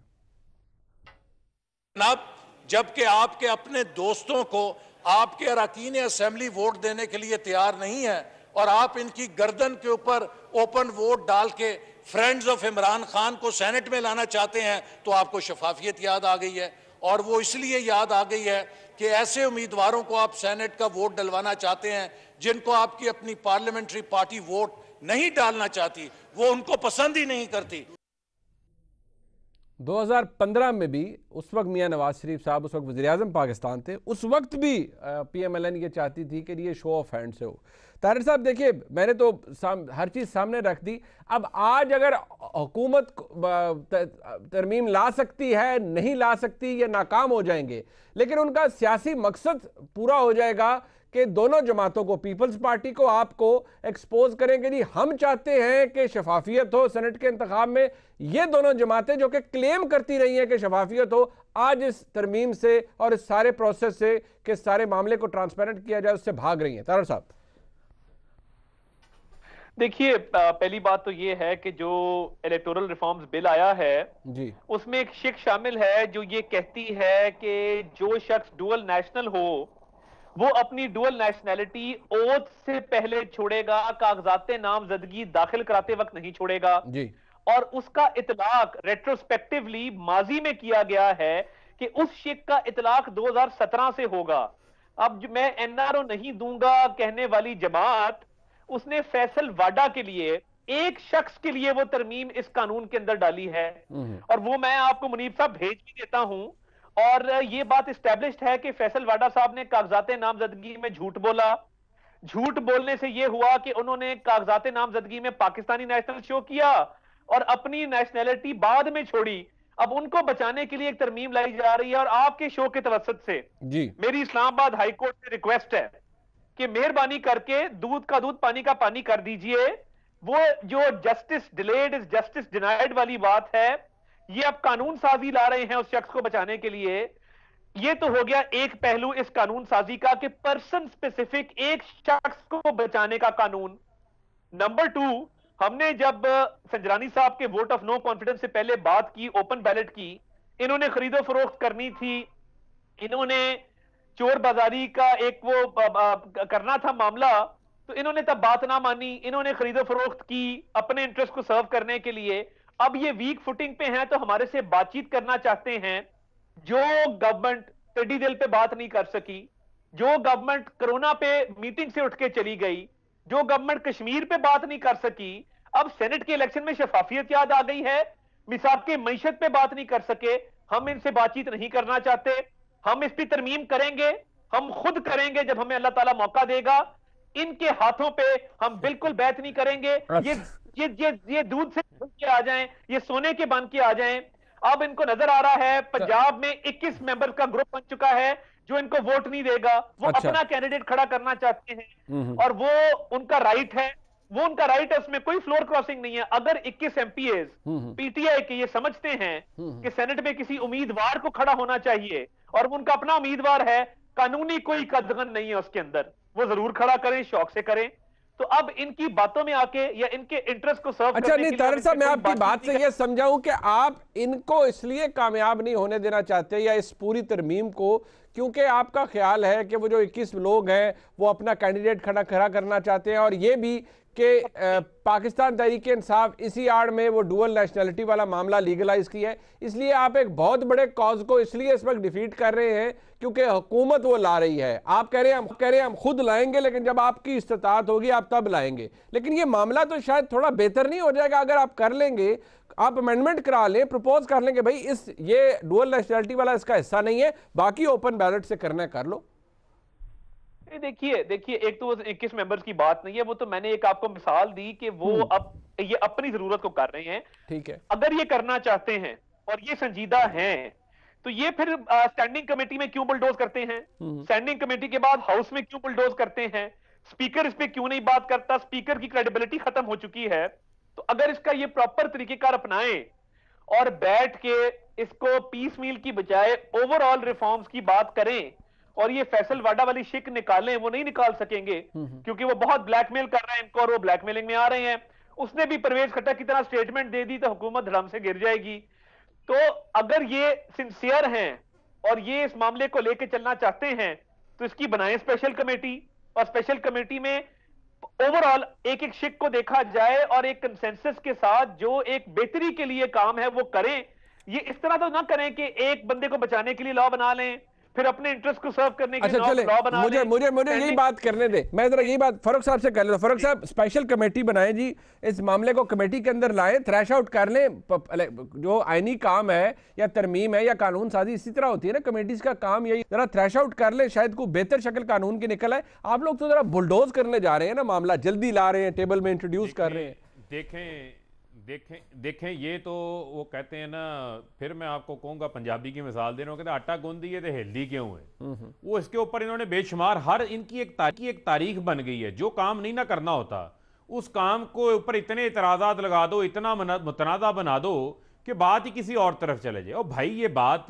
[SPEAKER 5] जनाब, जबकि आपके अपने दोस्तों को आपके अरकान असेंबली वोट देने के लिए तैयार नहीं है और आप इनकी गर्दन के ऊपर ओपन वोट डाल के फ्रेंड्स ऑफ इमरान खान को सेनेट में लाना चाहते हैं, तो आपको शफाफियत याद आ गई है। और वो इसलिए याद आ गई है कि ऐसे उम्मीदवारों को आप सेनेट का वोट डलवाना चाहते हैं जिनको आपकी अपनी पार्लियामेंट्री पार्टी वोट नहीं डालना चाहती, वो उनको पसंद ही नहीं करती।
[SPEAKER 1] 2015 में भी उस वक्त मियां नवाज शरीफ साहब उस वक्त वज़ीर-ए-आज़म पाकिस्तान थे, उस वक्त भी PMLN ये चाहती थी कि ये शो ऑफ हैंड से हो। तारिक साहब देखिए, मैंने तो हर चीज़ सामने रख दी। अब आज अगर हुकूमत तरमीम ला सकती है, नहीं ला सकती, ये नाकाम हो जाएंगे, लेकिन उनका सियासी मकसद पूरा हो जाएगा कि दोनों जमातों को, पीपल्स पार्टी को, आपको एक्सपोज करेंगे। जी हम चाहते हैं कि शफाफियत हो सेनेट के इंतखाब में। ये दोनों जमातें जो कि क्लेम करती रही हैं कि शफाफियत हो, आज इस तरमीम से और इस सारे प्रोसेस से कि सारे मामले को ट्रांसपेरेंट किया जाए, उससे भाग रही हैं। तारड़ साहब,
[SPEAKER 3] देखिए, पहली बात तो ये है कि जो इलेक्टोरल रिफॉर्म्स बिल आया है
[SPEAKER 1] जी,
[SPEAKER 3] उसमें एक शिक शामिल है जो ये कहती है कि जो शख्स डुअल नेशनल हो वो अपनी डुअल नेशनैलिटी ओथ से पहले छोड़ेगा, कागजात नामजदगी दाखिल कराते वक्त नहीं छोड़ेगा।
[SPEAKER 1] जी,
[SPEAKER 3] और उसका इतलाक रेट्रोस्पेक्टिवली माजी में किया गया है कि उस शिक का इतलाक 2017 से होगा। अब जो मैं एनआरओ नहीं दूंगा कहने वाली जमात, उसने फैसल वाडा के लिए एक शख्स के लिए वो तरमीम इस कानून के अंदर डाली है, और वो मैं आपको मुनीब साहब भेज भी देता हूं। और ये बात इस्टेब्लिश्ड है कि फैसल वाडा साहब ने कागजात नामजदगी में झूठ बोला। झूठ बोलने से यह हुआ कि उन्होंने कागजात नामजदगी में पाकिस्तानी नेशनल शो किया और अपनी नेशनैलिटी बाद में छोड़ी। अब उनको बचाने के लिए एक तरमीम लाई जा रही है, और आपके शो के तवसत से
[SPEAKER 1] जी,
[SPEAKER 3] मेरी इस्लामाबाद हाई कोर्ट से रिक्वेस्ट है कि मेहरबानी करके दूध का दूध पानी का पानी कर दीजिए। वो जो justice delayed is justice denied वाली बात है, ये अब कानून साजी ला रहे हैं उस शख्स को बचाने के लिए। ये तो हो गया एक पहलू इस कानून साजी का कि पर्सन स्पेसिफिक एक शख्स को बचाने का कानून। नंबर 2, हमने जब संजरानी साहब के वोट ऑफ नो कॉन्फिडेंस से पहले बात की, ओपन बैलेट की, इन्होंने खरीदो फरोख्त करनी थी, इन्होंने चोर बाजारी का एक वो करना था मामला, तो इन्होंने तब बात ना मानी, इन्होंने खरीदो फरोख्त की अपने इंटरेस्ट को सर्व करने के लिए। अब ये वीक फुटिंग पे हैं तो हमारे से बातचीत करना चाहते हैं। जो गवर्नमेंट टेडी दिल पे बात नहीं कर सकी, जो गवर्नमेंट कोरोना पे मीटिंग से उठ के चली गई, जो गवर्नमेंट कश्मीर पे बात नहीं कर सकी, अब सेनेट के इलेक्शन में शफाफियत याद आ गई है, मिसाब के मईशत पे बात नहीं कर सके। हम इनसे बातचीत नहीं करना चाहते, हम इस पर तरमीम करेंगे, हम खुद करेंगे जब हमें अल्लाह ताला मौका देगा। इनके हाथों पे हम बिल्कुल बैत नहीं करेंगे। ये दूध से बन के आ जाएं, ये सोने के बन के आ जाएं। अब इनको नजर आ रहा है पंजाब में 21 मेंबर का ग्रुप बन चुका है जो इनको वोट नहीं देगा। वो अपना कैंडिडेट खड़ा करना चाहते हैं और वो उनका राइट है, वो उनका राइट है, उसमें कोई फ्लोर क्रॉसिंग नहीं है। अगर 21 एमपीएस पीटीआई के ये समझते हैं कि सेनेट में किसी उम्मीदवार को खड़ा होना चाहिए और वो उनका अपना उम्मीदवार है, कानूनी कोई कदगन नहीं है उसके अंदर, वो जरूर खड़ा करें, शौक से करें। तो अब इनकी बातों में आके या इनके इंटरेस्ट को सर्व
[SPEAKER 1] अच्छा नहीं तारिक साहब, मैं आपकी बात से ये समझाऊं कि आप इनको इसलिए कामयाब नहीं होने देना चाहते या इस पूरी तरमीम को क्योंकि आपका ख्याल है कि वो जो 21 लोग हैं वो अपना कैंडिडेट खड़ा करना चाहते हैं, और ये भी कि पाकिस्तान तहरीक इंसाफ इसी आड़ में वो डुअल नेशनलिटी वाला मामला लीगलाइज किया है, इसलिए आप एक बहुत बड़े कॉज को इसलिए इस वक्त डिफीट कर रहे हैं क्योंकि हुकूमत वो ला रही है। आप कह रहे हैं हम खुद लाएंगे, लेकिन जब आपकी इस्तिताअत होगी आप तब लाएंगे। लेकिन ये मामला तो शायद थोड़ा बेहतर नहीं हो जाएगा अगर आप कर लेंगे, आप अमेंडमेंट करा लें, प्रपोज कर लेंगे भाई ये डुअल नेशनलिटी वाला इसका हिस्सा नहीं है, बाकी ओपन बैलेट से करना है कर लो।
[SPEAKER 3] देखिए एक तो 21 मेंबर्स की बात नहीं है, वो तो मैंने एक आपको मिसाल दी कि वो अब ये अपनी जरूरत को कर रहे हैं।
[SPEAKER 1] ठीक है,
[SPEAKER 3] अगर ये करना चाहते हैं और ये संजीदा हैं तो ये फिर स्टैंडिंग कमेटी में क्यों बुलडोज करते हैं, स्टैंडिंग कमेटी के बाद हाउस में क्यों बुलडोज करते हैं, स्पीकर इस पे क्यों नहीं बात करता, स्पीकर की क्रेडिबिलिटी खत्म हो चुकी है। तो अगर इसका ये प्रॉपर तरीकेकार अपनाएं और बैठ के इसको पीस मील की बजाय ओवरऑल रिफॉर्म्स की बात करें और ये फैसल वाडा वाली शिक निकालें, वो नहीं निकाल सकेंगे क्योंकि वो बहुत ब्लैकमेल कर रहे हैं इनको और वो ब्लैकमेलिंग में आ रहे हैं। उसने भी परवेज खट्टर की तरह स्टेटमेंट दे दी तो हुकूमत धड़म से गिर जाएगी। तो अगर ये सिंसियर हैं और ये इस मामले को लेकर चलना चाहते हैं तो इसकी बनाएं स्पेशल कमेटी, और स्पेशल कमेटी में ओवरऑल एक एक शिक को देखा जाए और एक कंसेंसस के साथ जो एक बेहतरी के लिए काम है वो करें। ये इस तरह तो ना करें कि एक बंदे को बचाने के लिए लॉ बना लें, फिर अपने इंटरेस्ट को सर्व करने के लिए लॉ बना लें।
[SPEAKER 1] मुझे यही बात करने दे, मैं जरा यही बात फारूक साहब से कर ले। फारूक साहब, स्पेशल कमेटी बनाएं जी, इस मामले को कमेटी के अंदर लाएं, थ्रैश आउट कर लें। जो आईनी काम है या तरमीम है या कानून साजी इसी तरह होती है ना, कमेटीज का काम यही, जरा थ्रैश आउट कर लें, शायद कोई बेहतर शक्ल कानून की निकल आए। आप लोग तो जरा बुलडोज करने जा रहे हैं ना, मामला जल्दी ला रहे हैं, टेबल में इंट्रोड्यूस कर रहे हैं।
[SPEAKER 4] देखें ये तो वो कहते हैं ना, फिर मैं आपको कहूंगा पंजाबी की मिसाल दे रहा हूँ, कहते आटा गूंदी है तो हेल्दी क्यों है। वो इसके ऊपर इन्होंने बेशुमार हर इनकी एक तारीख बन गई है। जो काम नहीं ना करना होता उस काम को ऊपर इतने इतराजात लगा दो, इतना मुतनाज़ा बना दो कि बात ही किसी और तरफ चले जाए। और भाई ये बात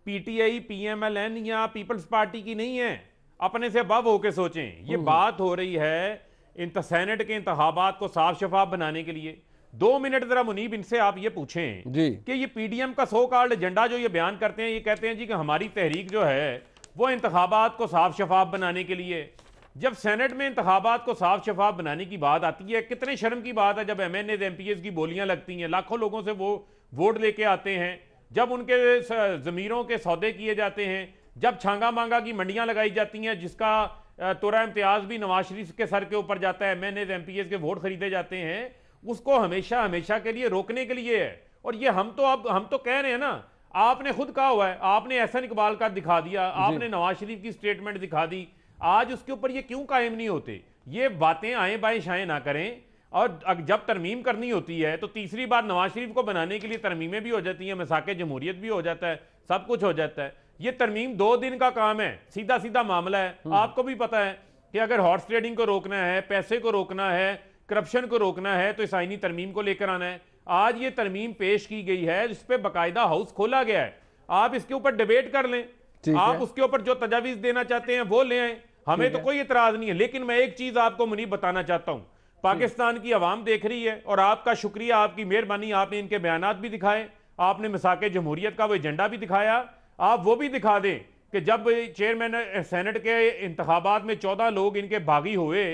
[SPEAKER 4] पीटीआई, पीएमएलएन या पीपल्स पार्टी की नहीं है, अपने से अबव होके सोचें। ये बात हो रही है सेनेट के इंतखाबात को साफ शफाफ बनाने के लिए। 2 मिनट जरा मुनीब इनसे आप ये पूछें
[SPEAKER 1] जी
[SPEAKER 4] कि ये पीडीएम का सो कॉल्ड एजेंडा जो ये बयान करते हैं, ये कहते हैं जी कि हमारी तहरीक जो है वो इंतखाबात को साफ शफाफ बनाने के लिए। जब सेनेट में इंतखाबात को साफ शफाफ बनाने की बात आती है, कितने शर्म की बात है जब MNAs MPs की बोलियां लगती हैं, लाखों लोगों से वो वोट लेके आते हैं, जब उनके ज़मीरों के सौदे किए जाते हैं, जब छांगा मांगा की मंडियां लगाई जाती हैं जिसका तोरा इम्तियाज भी नवाज शरीफ के सर के ऊपर जाता है, MNAs MPs के वोट खरीदे जाते हैं, उसको हमेशा हमेशा के लिए रोकने के लिए है। और ये हम तो कह रहे हैं ना, आपने खुद कहा हुआ है, आपने एहसन इकबाल का दिखा दिया, आपने नवाज शरीफ की स्टेटमेंट दिखा दी, आज उसके ऊपर ये क्यों कायम नहीं होते? ये बातें आए बाएं शाएं ना करें। और जब तरमीम करनी होती है तो तीसरी बार नवाज शरीफ को बनाने के लिए तरमीमें भी हो जाती हैं, मिसाके जमहूरियत भी हो जाता है, सब कुछ हो जाता है। ये तरमीम 2 दिन का काम है, सीधा सीधा मामला है। आपको भी पता है कि अगर हॉर्स ट्रेडिंग को रोकना है, पैसे को रोकना है, करप्शन को रोकना है, तो इस आईनी तरमीम को लेकर आना है। आज ये तरमीम पेश की गई है, इस पर बाकायदा हाउस खोला गया है, आप इसके ऊपर डिबेट कर लें, आप उसके ऊपर जो तजावीज देना चाहते हैं वो ले आए, हमें तो कोई इतराज नहीं है। लेकिन मैं एक चीज आपको मुनीब बताना चाहता हूं, पाकिस्तान की आवाम देख रही है और आपका शुक्रिया, आपकी मेहरबानी, आपने इनके बयानात भी दिखाए, आपने मिसाके जमहूरियत का वो एजेंडा भी दिखाया, आप वो भी दिखा दें कि जब चेयरमैन सेनेट के इंतखाबात में 14 लोग इनके बागी हुए,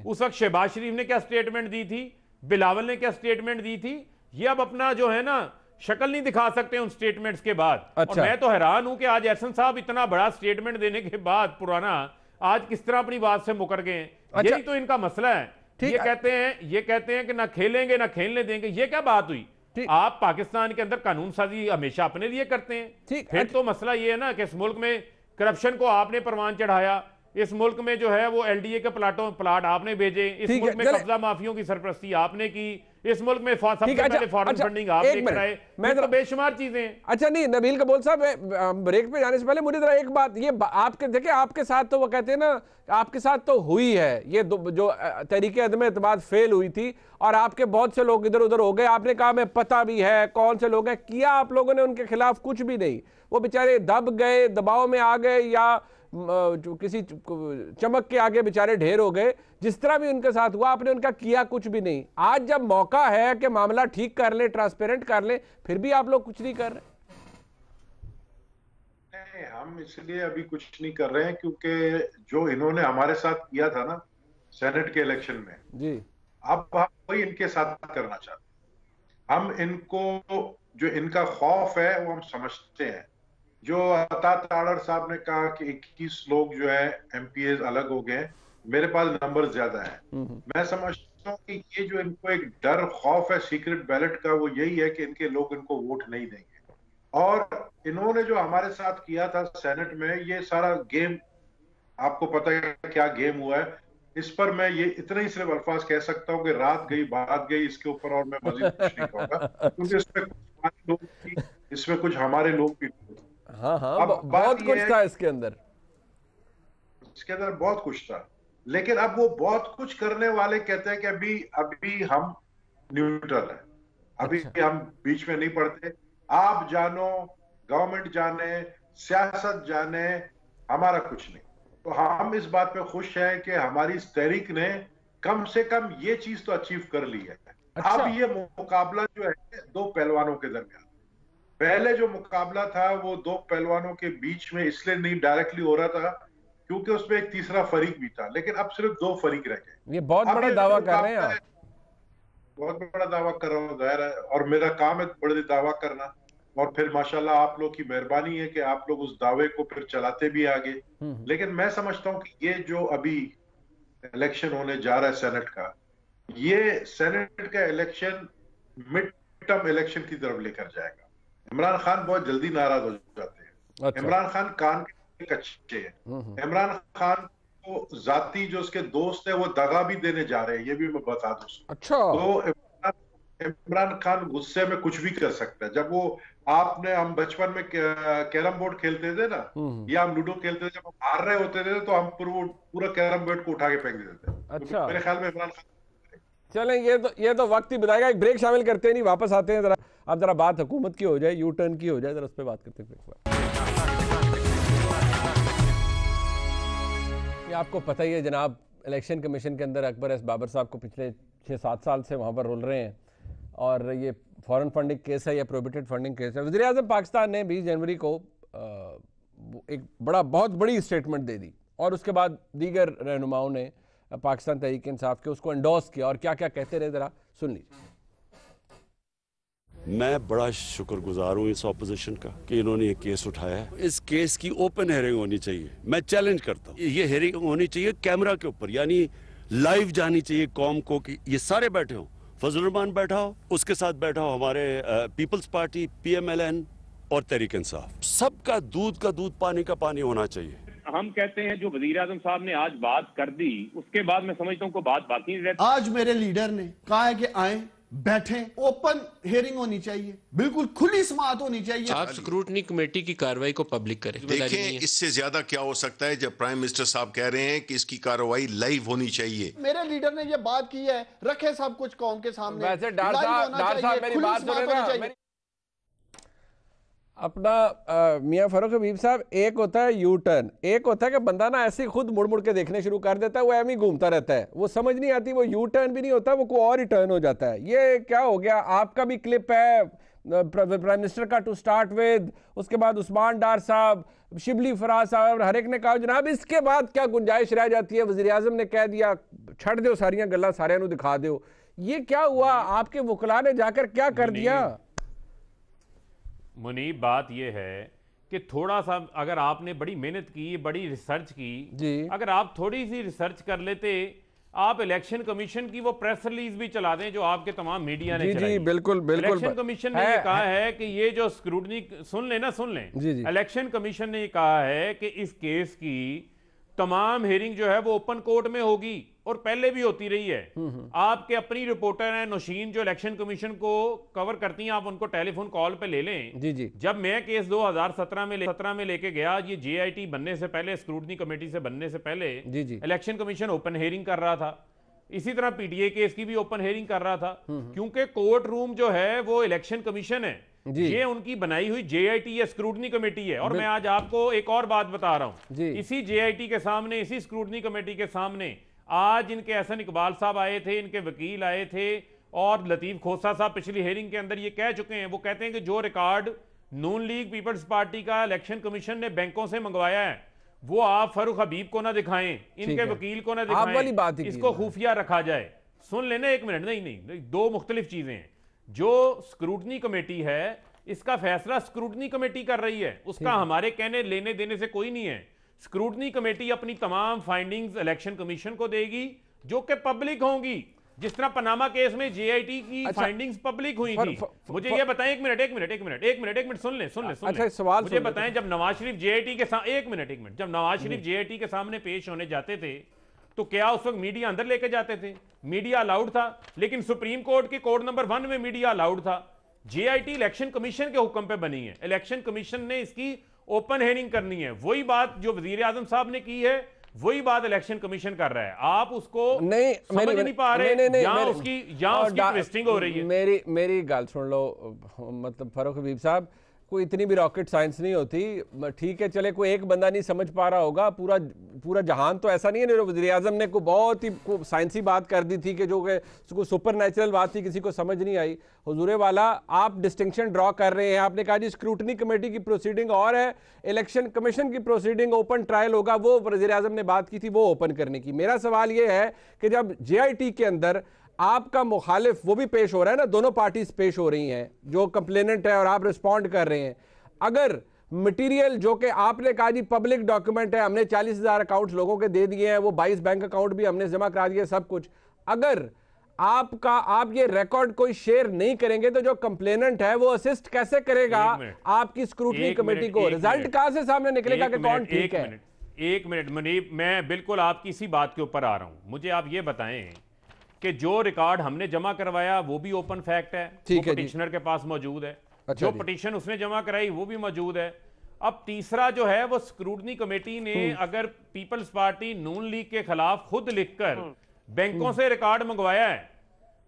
[SPEAKER 4] उस वक्त शहबाज शरीफ ने क्या स्टेटमेंट दी थी, बिलावल ने क्या स्टेटमेंट दी थी। ये अब अपना जो है ना शक्ल नहीं दिखा सकते उन स्टेटमेंट्स के बाद। और मैं तो हैरान हूं कि आज एहसन साहब इतना बड़ा स्टेटमेंट देने के बाद पुराना आज किस तरह अपनी बात से मुकर गए हैं। यही तो इनका मसला है। ये कहते हैं कि ना खेलेंगे ना खेलने देंगे। ये क्या बात हुई? आप पाकिस्तान के अंदर कानून साजी हमेशा अपने लिए करते हैं। फिर तो मसला ये है ना कि इस मुल्क में करप्शन को आपने परवान चढ़ाया, इस मुल्क में जो है वो LDA के प्लाट आपने भेजे, इस मुल्क में कब्जा माफियों की सरपरस्ती आपने की, इस मुल्क में सबसे पहले फॉरेन फंडिंग आपने कराए, मैं तो बेशुमार चीजें।
[SPEAKER 1] अच्छा नहीं नबील कबूल साहब, ब्रेक पे जाने से पहले मुझे जरा एक बात, ये आपके देखिए आपके साथ तो वो कहते हैं ना, आपके साथ तो हुई है ये जो तहरीक अदम एतमाद फेल हुई थी और आपके बहुत से लोग इधर उधर हो गए, आपने कहा हमें पता भी है कौन से लोग हैं, किया आप लोगों ने उनके खिलाफ कुछ भी नहीं, वो बेचारे दब गए, दबाव में आ गए या किसी चमक के आगे बेचारे ढेर हो गए, जिस तरह भी उनके साथ हुआ आपने उनका किया कुछ भी नहीं। आज जब मौका है कि मामला ठीक कर ले, ट्रांसपेरेंट कर ले, फिर भी आप लोग कुछ नहीं कर रहे।
[SPEAKER 2] हम इसलिए अभी कुछ नहीं कर रहे हैं क्योंकि जो इन्होंने हमारे साथ किया था ना सेनेट के इलेक्शन में जी, अब हम वही इनके साथ करना चाहते हैं। हम इनको जो इनका खौफ है वो हम समझते हैं। जो अता ताड़र साहब ने कहा कि 21 लोग जो है MPs अलग हो गए, मेरे पास नंबर ज्यादा है। मैं समझता हूँ कि ये जो इनको एक डर खौफ है सीक्रेट बैलेट का, वो यही है कि इनके लोग इनको वोट नहीं देंगे। और इन्होंने जो हमारे साथ किया था सेनेट में, ये सारा गेम आपको पता है क्या गेम हुआ है। इस पर मैं ये इतना ही सिर्फ अल्फाज कह सकता हूँ कि रात गई बात गई, इसके ऊपर और मैं मजीद कुछ नहीं कहूंगा क्योंकि इसमें कुछ हमारे लोग भी
[SPEAKER 1] हाँ बहुत कुछ था इसके अंदर
[SPEAKER 2] बहुत कुछ था। लेकिन अब वो बहुत कुछ करने वाले कहते हैं कि अभी हम न्यूट्रल है, अभी हम बीच में नहीं पड़ते। आप जानो, गवर्नमेंट जाने, सियासत जाने, हमारा कुछ नहीं। तो हम इस बात पे खुश हैं कि हमारी इस तहरीक ने कम से कम ये चीज तो अचीव कर ली है। अब ये मुकाबला जो है 2 पहलवानों के दरमियान, पहले जो मुकाबला था वो 2 पहलवानों के बीच में इसलिए नहीं डायरेक्टली हो रहा था क्योंकि उसमें एक तीसरा फरीक भी था, लेकिन अब सिर्फ 2 फरीक रह गए।
[SPEAKER 1] ये बहुत बड़ा दावा कर रहे हैं आप।
[SPEAKER 2] बहुत बड़ा दावा कर रहा हूँ, जाहिर है, और मेरा काम है बड़े दावा करना। और फिर माशाल्लाह आप लोग की मेहरबानी है कि आप लोग उस दावे को फिर चलाते भी आगे। लेकिन मैं समझता हूँ कि ये जो अभी इलेक्शन होने जा रहा है सेनेट का, ये सेनेट का इलेक्शन मिड टर्म इलेक्शन की तरफ लेकर जाएगा। इमरान खान बहुत जल्दी नाराज हो जाते हैं। इमरान खान कान के कच्चे हैं। इमरान खान को जाती जो उसके दोस्त है वो दगा भी देने जा रहे हैं, ये भी मैं बता दूं।
[SPEAKER 1] अच्छा,
[SPEAKER 2] तो इमरान खान गुस्से में कुछ भी कर सकता है। जब वो हम बचपन में कैरम बोर्ड खेलते थे ना, या हम लूडो खेलते थे, जब हम हार रहे होते थे तो हम पूरा कैरम बोर्ड को उठा के फेंक देते थे।
[SPEAKER 1] अच्छा,
[SPEAKER 2] मेरे ख्याल में इमरान खान।
[SPEAKER 1] चलें, ये तो वक्त ही बताएगा। एक ब्रेक शामिल करते नहीं, वापस आते हैं। जरा अब जरा बात हुकूमत की हो जाए, यू टर्न की हो जाए, जरा उस पर बात करते हैं। ये आपको पता ही है जनाब, इलेक्शन कमीशन के अंदर अकबर एस बाबर साहब को पिछले 6-7 साल से वहाँ पर रोल रहे हैं, और ये फॉरेन फंडिंग केस है या प्रोहिबिटेड फंडिंग केस है। वज़ीर आज़म पाकिस्तान ने 20 जनवरी को एक बहुत बड़ी स्टेटमेंट दे दी, और उसके बाद दीगर रहनुमाओं ने पाकिस्तान तहरीक इंसाफ के उसको एंडोर्स किया, और क्या क्या कहते रहे ज़रा सुन लीजिए।
[SPEAKER 6] मैं बड़ा शुक्रगुजार हूँ इस ऑपोजिशन का कि इन्होंने ये केस उठाया है। इस केस की ओपन हेयरिंग होनी चाहिए। मैं चैलेंज करता हूँ, ये हेयरिंग होनी चाहिए कैमरा के ऊपर, यानी लाइव जानी चाहिए कौम को कि ये सारे बैठे हो, फजल रहमान बैठा हो, उसके साथ बैठा हो हमारे पीपल्स पार्टी, PMLN और तहरीक इंसाफ। सबका दूध का दूध, पानी का पानी होना चाहिए।
[SPEAKER 7] हम कहते हैं जो वजीर आजम साहब ने आज बात कर दी, उसके बाद मैं समझता हूँ कोई बात बाकी नहीं रहती।
[SPEAKER 8] आज मेरे लीडर ने कहा है कि आए बैठे, ओपन हियरिंग होनी चाहिए, बिल्कुल खुली समाअत होनी चाहिए।
[SPEAKER 9] आप स्क्रूटनी कमेटी की कार्रवाई को पब्लिक करें।
[SPEAKER 10] देखें इससे ज्यादा क्या हो सकता है जब प्राइम मिनिस्टर साहब कह रहे हैं कि इसकी कार्रवाई लाइव होनी चाहिए।
[SPEAKER 8] मेरे लीडर ने ये बात की है, रखे सब कुछ कौम के सामने।
[SPEAKER 1] वैसे डार साहब मेरी बात सुनेगा अपना मियां फरूक हबीब साहब, एक होता है यू टर्न, एक होता है कि बंदा ना ऐसे ही खुद मुड़ मुड़ के देखने शुरू कर देता है, वो एम ही घूमता रहता है, वो समझ नहीं आती, वो यू टर्न भी नहीं होता, वो कोई और ही टर्न हो जाता है। ये क्या हो गया? आपका भी क्लिप है प्राइम मिनिस्टर का टू स्टार्ट विद, उसके बाद उस्मान डार साहब, शिबली फराज साहब, हर एक ने कहा जनाब इसके बाद क्या गुंजाइश रह जाती है, वज़ीर आज़म ने कह दिया छड़ दो सारियां गल्लां, सारियां नूं दिखा दो। ये क्या हुआ? आपके वकला ने जाकर क्या कर दिया?
[SPEAKER 4] मुनीब, बात यह है कि थोड़ा सा अगर आपने बड़ी मेहनत की, बड़ी रिसर्च की जी, अगर आप थोड़ी सी रिसर्च कर लेते, आप इलेक्शन कमीशन की वो प्रेस रिलीज भी चला दें जो आपके तमाम मीडिया ने चलाई।
[SPEAKER 1] जी बिल्कुल बिल्कुल।
[SPEAKER 4] इलेक्शन कमीशन ने ये कहा है कि ये जो स्क्रूटनी, सुन लें
[SPEAKER 1] जी जी,
[SPEAKER 4] इलेक्शन कमीशन ने ये कहा है कि इस केस की तमाम हेयरिंग जो है वो ओपन कोर्ट में होगी, और पहले भी होती रही है। आपके अपनी रिपोर्टर हैं नौशीन जो इलेक्शन कमीशन को कवर करती हैं, आप उनको टेलीफोन कॉल पे ले लें।
[SPEAKER 1] जी जी।
[SPEAKER 4] जब मैं केस 2017 में लेके गया, ये JIT बनने से पहले, स्क्रूटनी कमेटी से बनने से पहले,
[SPEAKER 1] जी जी,
[SPEAKER 4] इलेक्शन कमीशन ओपन हेयरिंग कर रहा था। इसी तरह PTA केस की भी ओपन हेयरिंग कर रहा था, क्योंकि कोर्ट रूम जो है वो इलेक्शन कमीशन है, ये उनकी बनाई हुई JIT या स्क्रूटनी कमेटी है। और मैं आज आपको एक और बात बता रहा हूं, इसी JIT के सामने, इसी स्क्रूटनी कमेटी के सामने आज इनके एहसन इकबाल साहब आए थे, इनके वकील आए थे, और लतीफ खोसा साहब पिछली हेयरिंग के अंदर ये कह चुके हैं, वो कहते हैं कि जो रिकॉर्ड नून लीग पीपल्स पार्टी का इलेक्शन कमीशन ने बैंकों से मंगवाया है, वो आप फरूक हबीब को ना दिखाएं, इनके वकील को ना दिखाएं, इसको खुफिया रखा जाए। सुन लेना एक मिनट, नहीं, दो मुख्तलिफ चीजें हैं। जो स्क्रूटनी कमेटी है, इसका फैसला स्क्रूटनी कमेटी कर रही है, उसका हमारे कहने लेने देने से कोई नहीं है। स्क्रूटनी कमेटी अपनी तमाम फाइंडिंग्स इलेक्शन कमीशन को देगी, जो कि पब्लिक होंगी, जिस तरह पनामा केस में JIT की फाइंडिंग्स पब्लिक हुई थी। मुझे ये बताएं, एक मिनट सुन ले सवाल मुझे बताएं, जब नवाज शरीफ JIT के सामने, एक मिनट, जब नवाज शरीफ JIT के सामने पेश होने जाते थे, तो क्या उस वक्त मीडिया अंदर लेके जाते थे? मीडिया अलाउड था, लेकिन सुप्रीम कोर्ट के कोड नंबर 1 में मीडिया अलाउड था। JIT इलेक्शन कमीशन के हुक्म पे बनी है, इलेक्शन कमीशन ने इसकी ओपन हेयरिंग करनी है। वही बात जो वजीर आजम साहब ने की है, वही बात इलेक्शन कमीशन कर रहा है। आप उसको नहीं समझ नहीं पा रहे, यहाँ उसकी ट्विस्टिंग हो रही है।
[SPEAKER 1] मेरी गल सुन लो, मतलब फरूक हबीब साहब, कोई इतनी भी रॉकेट साइंस नहीं होती। ठीक है, चले कोई एक बंदा नहीं समझ पा रहा होगा, पूरा जहान तो ऐसा नहीं है। वज़ीर आज़म ने कोई बहुत ही साइंसी बात कर दी थी कि जो कि सुपर नेचुरल बात थी, किसी को समझ नहीं आई। हुजूरे वाला, आप डिस्टिंक्शन ड्रॉ कर रहे हैं। आपने कहा जी स्क्रूटनी कमेटी की प्रोसीडिंग और है, इलेक्शन कमीशन की प्रोसीडिंग ओपन ट्रायल होगा, वो वज़ीर आज़म ने बात की थी वो ओपन करने की। मेरा सवाल ये है कि जब JIT के अंदर आपका मुखालिफ वो भी पेश हो रहा है ना, दोनों पार्टीज पेश हो रही हैं, जो कंप्लेनेंट है और आप रिस्पॉन्ड कर रहे हैं, अगर मटेरियल जो कि आपने कहा जी पब्लिक डॉक्यूमेंट है, हमने 40,000 अकाउंट्स लोगों के दे दिए हैं, वो 22 बैंक अकाउंट भी हमने जमा करा दिए, सब कुछ, अगर आप ये रिकॉर्ड कोई शेयर नहीं करेंगे, तो जो कंप्लेनेंट है वो असिस्ट कैसे करेगा आपकी स्क्रूटनी कमेटी को? रिजल्ट कहां से सामने निकलेगा कि कौन ठीक है?
[SPEAKER 4] एक मिनट मुनीब, मैं बिल्कुल आपकी इसी बात के ऊपर आ रहा हूं। मुझे आप ये बताएं कि जो रिकॉर्ड हमने जमा करवाया वो भी ओपन फैक्ट है, वो पिटिशनर के पास मौजूद है। जो पिटीशन उसने जमा कराई वो भी मौजूद है। अब तीसरा जो है वो स्क्रूटनी कमेटी ने अगर पीपल्स पार्टी नून लीग के खिलाफ खुद लिखकर बैंकों से रिकॉर्ड मंगवाया है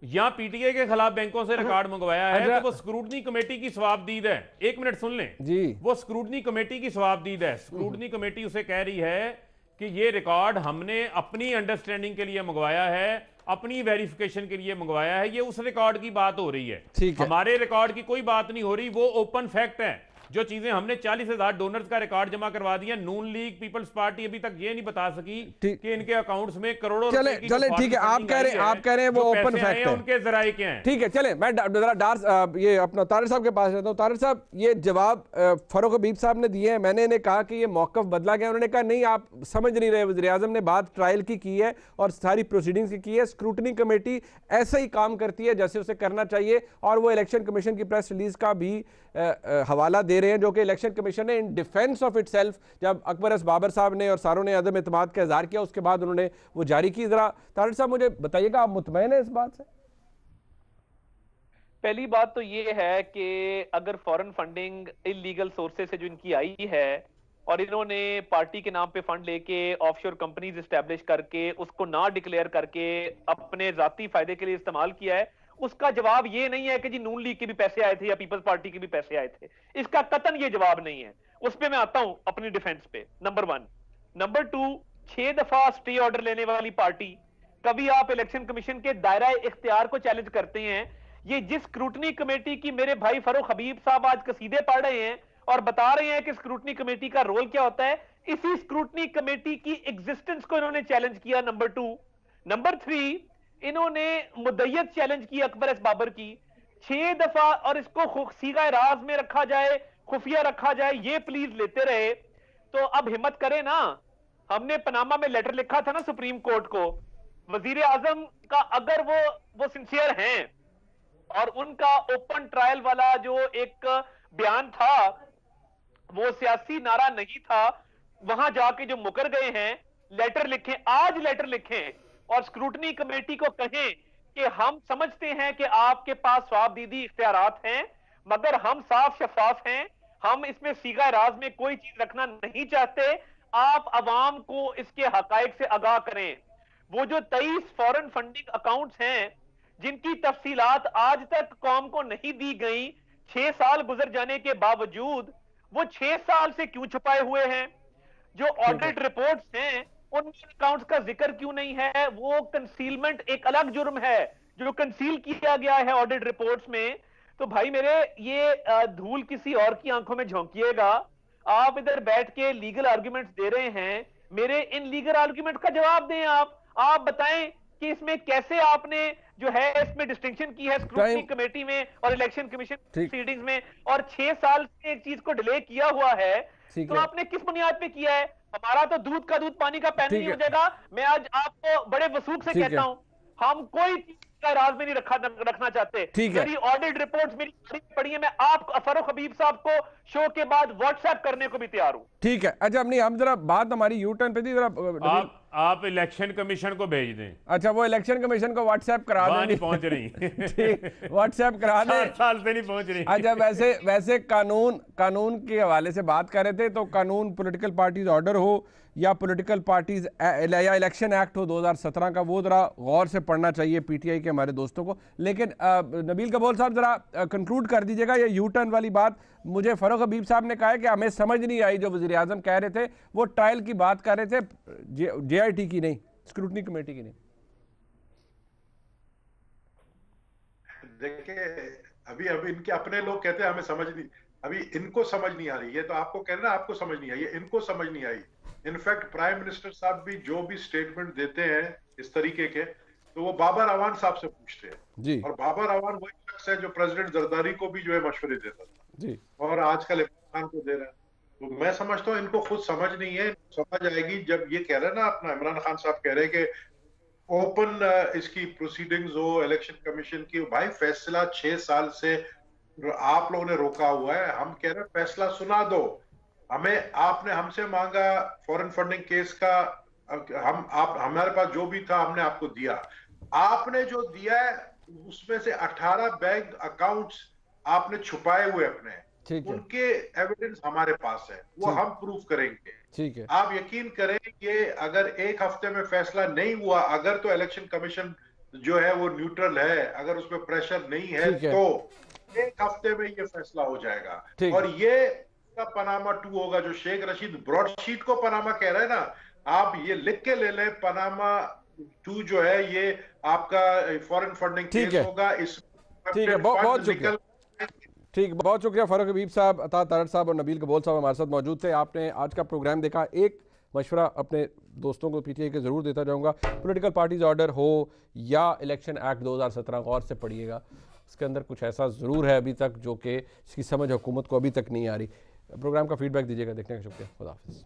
[SPEAKER 4] या PTA के खिलाफ बैंकों से रिकॉर्ड मंगवाया है, तो वो स्क्रूटनी कमेटी की सवाबदीद है। एक मिनट सुन लें जी, वो स्क्रूटनी कमेटी की सवाबदीद है। स्क्रूटनी कमेटी उसे कह रही है कि ये रिकॉर्ड हमने अपनी अंडरस्टैंडिंग के लिए मंगवाया है, अपनी वेरिफिकेशन के लिए मंगवाया है, ये उस रिकॉर्ड की बात हो रही है। हमारे रिकॉर्ड की कोई बात नहीं हो रही, वो ओपन फैक्ट है। जो चीजें हमने 40,000 डोनर्स का रिकॉर्ड जमा करवा दिया, नून लीग पीपल्स पार्टी अभी तक ये नहीं बता सकी कि इनके अकाउंट्स में करोड़ों
[SPEAKER 1] चले ठीक है, आप कह रहे हैं वो ओपन फैक्ट है,
[SPEAKER 4] उनके जराए क्या हैं।
[SPEAKER 1] ठीक है, चले मैं ये अपना तारिर साहब के पास रहता हूं। तारिर साहब, ये जवाब फरूख हबीब साहब ने दिए हैं। मैंने इन्हें कहा कि ये मौकफ बदला गया, उन्होंने कहा नहीं आप समझ नहीं रहे, वज़ीर आज़म ने बात ट्रायल की है और सारी प्रोसीडिंग्स की है। स्क्रूटनी कमेटी ऐसा ही काम करती है जैसे उसे करना चाहिए, और वो इलेक्शन कमीशन की प्रेस रिलीज का भी हवाला दे रहे हैं, जो कि इलेक्शन कमीशन ने इन डिफेंस ऑफ इटसेल्फ, जब अकबर एस बाबर साहब ने और सारों ने अदम एतमाद का इजहार किया, उसके बाद उन्होंने वो जारी की। जरा तारिर साहब मुझे बताइएगा, आप मुतमईन है इस बात से?
[SPEAKER 3] पहली बात तो ये है कि अगर फॉरेन फंडिंग इलीगल सोर्सेज से जो इनकी आई है और इन्होंने पार्टी के नाम पे फंड लेके ऑफशोर कंपनीज एस्टेब्लिश करके उसको ना डिक्लेयर करके अपने जाती फायदे के लिए इस्तेमाल किया है, उसका जवाब ये नहीं है कि जी नून लीग के भी पैसे आए थे या पीपल्स पार्टी के भी पैसे आए थे। इसका कतन ये जवाब नहीं है। उस पे मैं आता हूं अपनी डिफेंस पे, नंबर 1। नंबर 2, 6 दफा स्टे ऑर्डर लेने वाली पार्टी, कभी आप इलेक्शन कमीशन के दायरा इख्तियार को चैलेंज करते हैं। ये जिस स्क्रूटनी कमेटी की मेरे भाई फरूख हबीब साहब आज कसीदे पढ़ रहे हैं और बता रहे हैं कि स्क्रूटनी कमेटी का रोल क्या होता है, इसी स्क्रूटनी कमेटी की एग्जिस्टेंस को इन्होंने चैलेंज किया, नंबर 2। नंबर 3, इन्होंने मुद्दयत चैलेंज की अकबर एस बाबर की 6 दफा, और इसको सीगा राज में रखा जाए, खुफिया रखा जाए, ये प्लीज लेते रहे। तो अब हिम्मत करें ना, हमने पनामा में लेटर लिखा था ना सुप्रीम कोर्ट को, वजीर आजम का अगर वो सिंसियर हैं और उनका ओपन ट्रायल वाला जो एक बयान था वो सियासी नारा नहीं था, वहां जाके जो मुकर गए हैं, लेटर लिखें, आज लेटर लिखें और स्क्रूटनी कमेटी को कहें कि हम समझते हैं कि आपके पास स्वाबदीदी इख्तियारात हैं, मगर हम साफ शफाफ हैं, हम इसमें सीगा राज में कोई चीज रखना नहीं चाहते, आप अवाम को इसके हकायक से आगाह करें। वो जो 23 फॉरेन फंडिंग अकाउंट्स हैं जिनकी तफसीलात आज तक कौम को नहीं दी गई, 6 साल गुजर जाने के बावजूद, वो 6 साल से क्यों छुपाए हुए हैं? जो ऑडिट रिपोर्ट्स हैं उन अकाउंट्स का जिक्र क्यों नहीं है? वो कंसीलमेंट एक अलग जुर्म है जो कंसील किया गया है ऑडिट रिपोर्ट्स में। तो भाई मेरे, ये धूल किसी और की आंखों में झोंकिएगा। आप इधर बैठ के लीगल आर्गुमेंट्स दे रहे हैं, मेरे इन लीगल आर्गुमेंट का जवाब दें। आप बताएं कि इसमें कैसे आपने जो है इसमें डिस्टिंक्शन की है स्क्रूटनी कमेटी में और इलेक्शन कमीशन प्रोसीडिंग्स में, और 6 साल से एक चीज को डिले किया हुआ है, तो आपने किस बुनियाद पे किया है? हमारा तो दूध का दूध पानी का पानी नहीं हो जाएगा। मैं आज आपको बड़े वसूख से कहता हूं, हम कोई चीज का राज में नहीं रखना चाहते। मेरी ऑडिट रिपोर्ट्स मेरी पड़ी है, मैं आप फरूख हबीब साहब को शो के बाद व्हाट्सएप करने को भी तैयार हूं। ठीक है, अच्छा नहीं, हम जरा बात हमारी यू टर्न पे थी, जरा
[SPEAKER 4] आप इलेक्शन कमीशन को भेज दें।
[SPEAKER 1] अच्छा, वो इलेक्शन कमीशन को व्हाट्सएप करा दें।
[SPEAKER 4] नहीं पहुंच रही
[SPEAKER 1] व्हाट्सएप करा दें,
[SPEAKER 4] 4 साल से नहीं पहुंच रही।
[SPEAKER 1] अच्छा, वैसे कानून के हवाले से बात कर रहे थे, तो कानून पॉलिटिकल पार्टीज ऑर्डर हो या पॉलिटिकल पार्टीज या इलेक्शन एक्ट हो 2017 का, वो जरा गौर से पढ़ना चाहिए पीटीआई के हमारे दोस्तों को। लेकिन नबील कबोल साहब जरा कंक्लूड कर दीजिएगा ये यू टर्न वाली बात। मुझे फरूख हबीब साहब ने कहा है कि हमें समझ नहीं आई, जो वज़ीर आज़म कह रहे थे वो ट्रायल की बात कर रहे थे, जेआईटी की नहीं, स्क्रूटनी कमेटी की नहीं।
[SPEAKER 2] देखिए, अभी इनके अपने लोग कहते हैं हमें समझ नहीं, अभी इनको समझ नहीं आ रही है, तो आपको कह रहे ना आपको समझ नहीं आई, इनको समझ नहीं आई। इनफैक्ट प्राइम मिनिस्टर साहब भी जो भी स्टेटमेंट देते हैं इस तरीके के, तो वो बाबर अवान साहब से पूछते हैं जी। और बाबर अवान वही शख्स है जो प्रेसिडेंट जरदारी को भी जो है मशवरे देता था जी, और आजकल इमरान खान को दे रहा है। तो मैं समझता हूँ इनको खुद समझ नहीं है, समझ आएगी जब ये कह रहे हैं ना, अपना इमरान खान साहब कह रहे हैं कि ओपन इसकी प्रोसीडिंग्स हो इलेक्शन कमीशन की। भाई फैसला 6 साल से आप लोगों ने रोका हुआ है, हम कह रहे हैं फैसला सुना दो हमें। आपने हमसे मांगा फॉरेन फंडिंग केस का, हमारे पास जो भी था हमने आपको दिया। आपने जो दिया है उसमें से 18 बैंक अकाउंट्स आपने छुपाए हुए अपने, उनके एविडेंस हमारे पास है, वो हम प्रूफ करेंगे। ठीक है, आप यकीन करें कि अगर एक हफ्ते में फैसला नहीं हुआ, अगर तो इलेक्शन कमीशन जो है वो न्यूट्रल है, अगर उसमें प्रेशर नहीं है तो एक हफ्ते में ये फैसला हो जाएगा। और ये पनामा 2 होगा, जो शेख रशीद ब्रॉडशीट को पनामा कह रहा है ना, आप ये लिख के ले लें, पनामा 2 जो है ये आपका फॉरेन फंडिंग केस होगा। इस
[SPEAKER 1] ठीक है, बहुत शुक्रिया। ठीक, बहुत शुक्रिया फारूक हबीब साहब, अता तारड़ साहब और नबील कबोल साहब हमारे साथ मौजूद थे। आपने आज का प्रोग्राम देखा। एक मशवरा अपने दोस्तों को पीटीआई के ज़रूर देता जाऊंगा, पॉलिटिकल पार्टीज ऑर्डर हो या इलेक्शन एक्ट 2017 गौर से पढ़िएगा, इसके अंदर कुछ ऐसा ज़रूर है अभी तक जो कि इसकी समझ हुकूमत को अभी तक नहीं आ रही। प्रोग्राम का फीडबैक दीजिएगा। देखने का शुक्रिया। खुदा हाफिज़।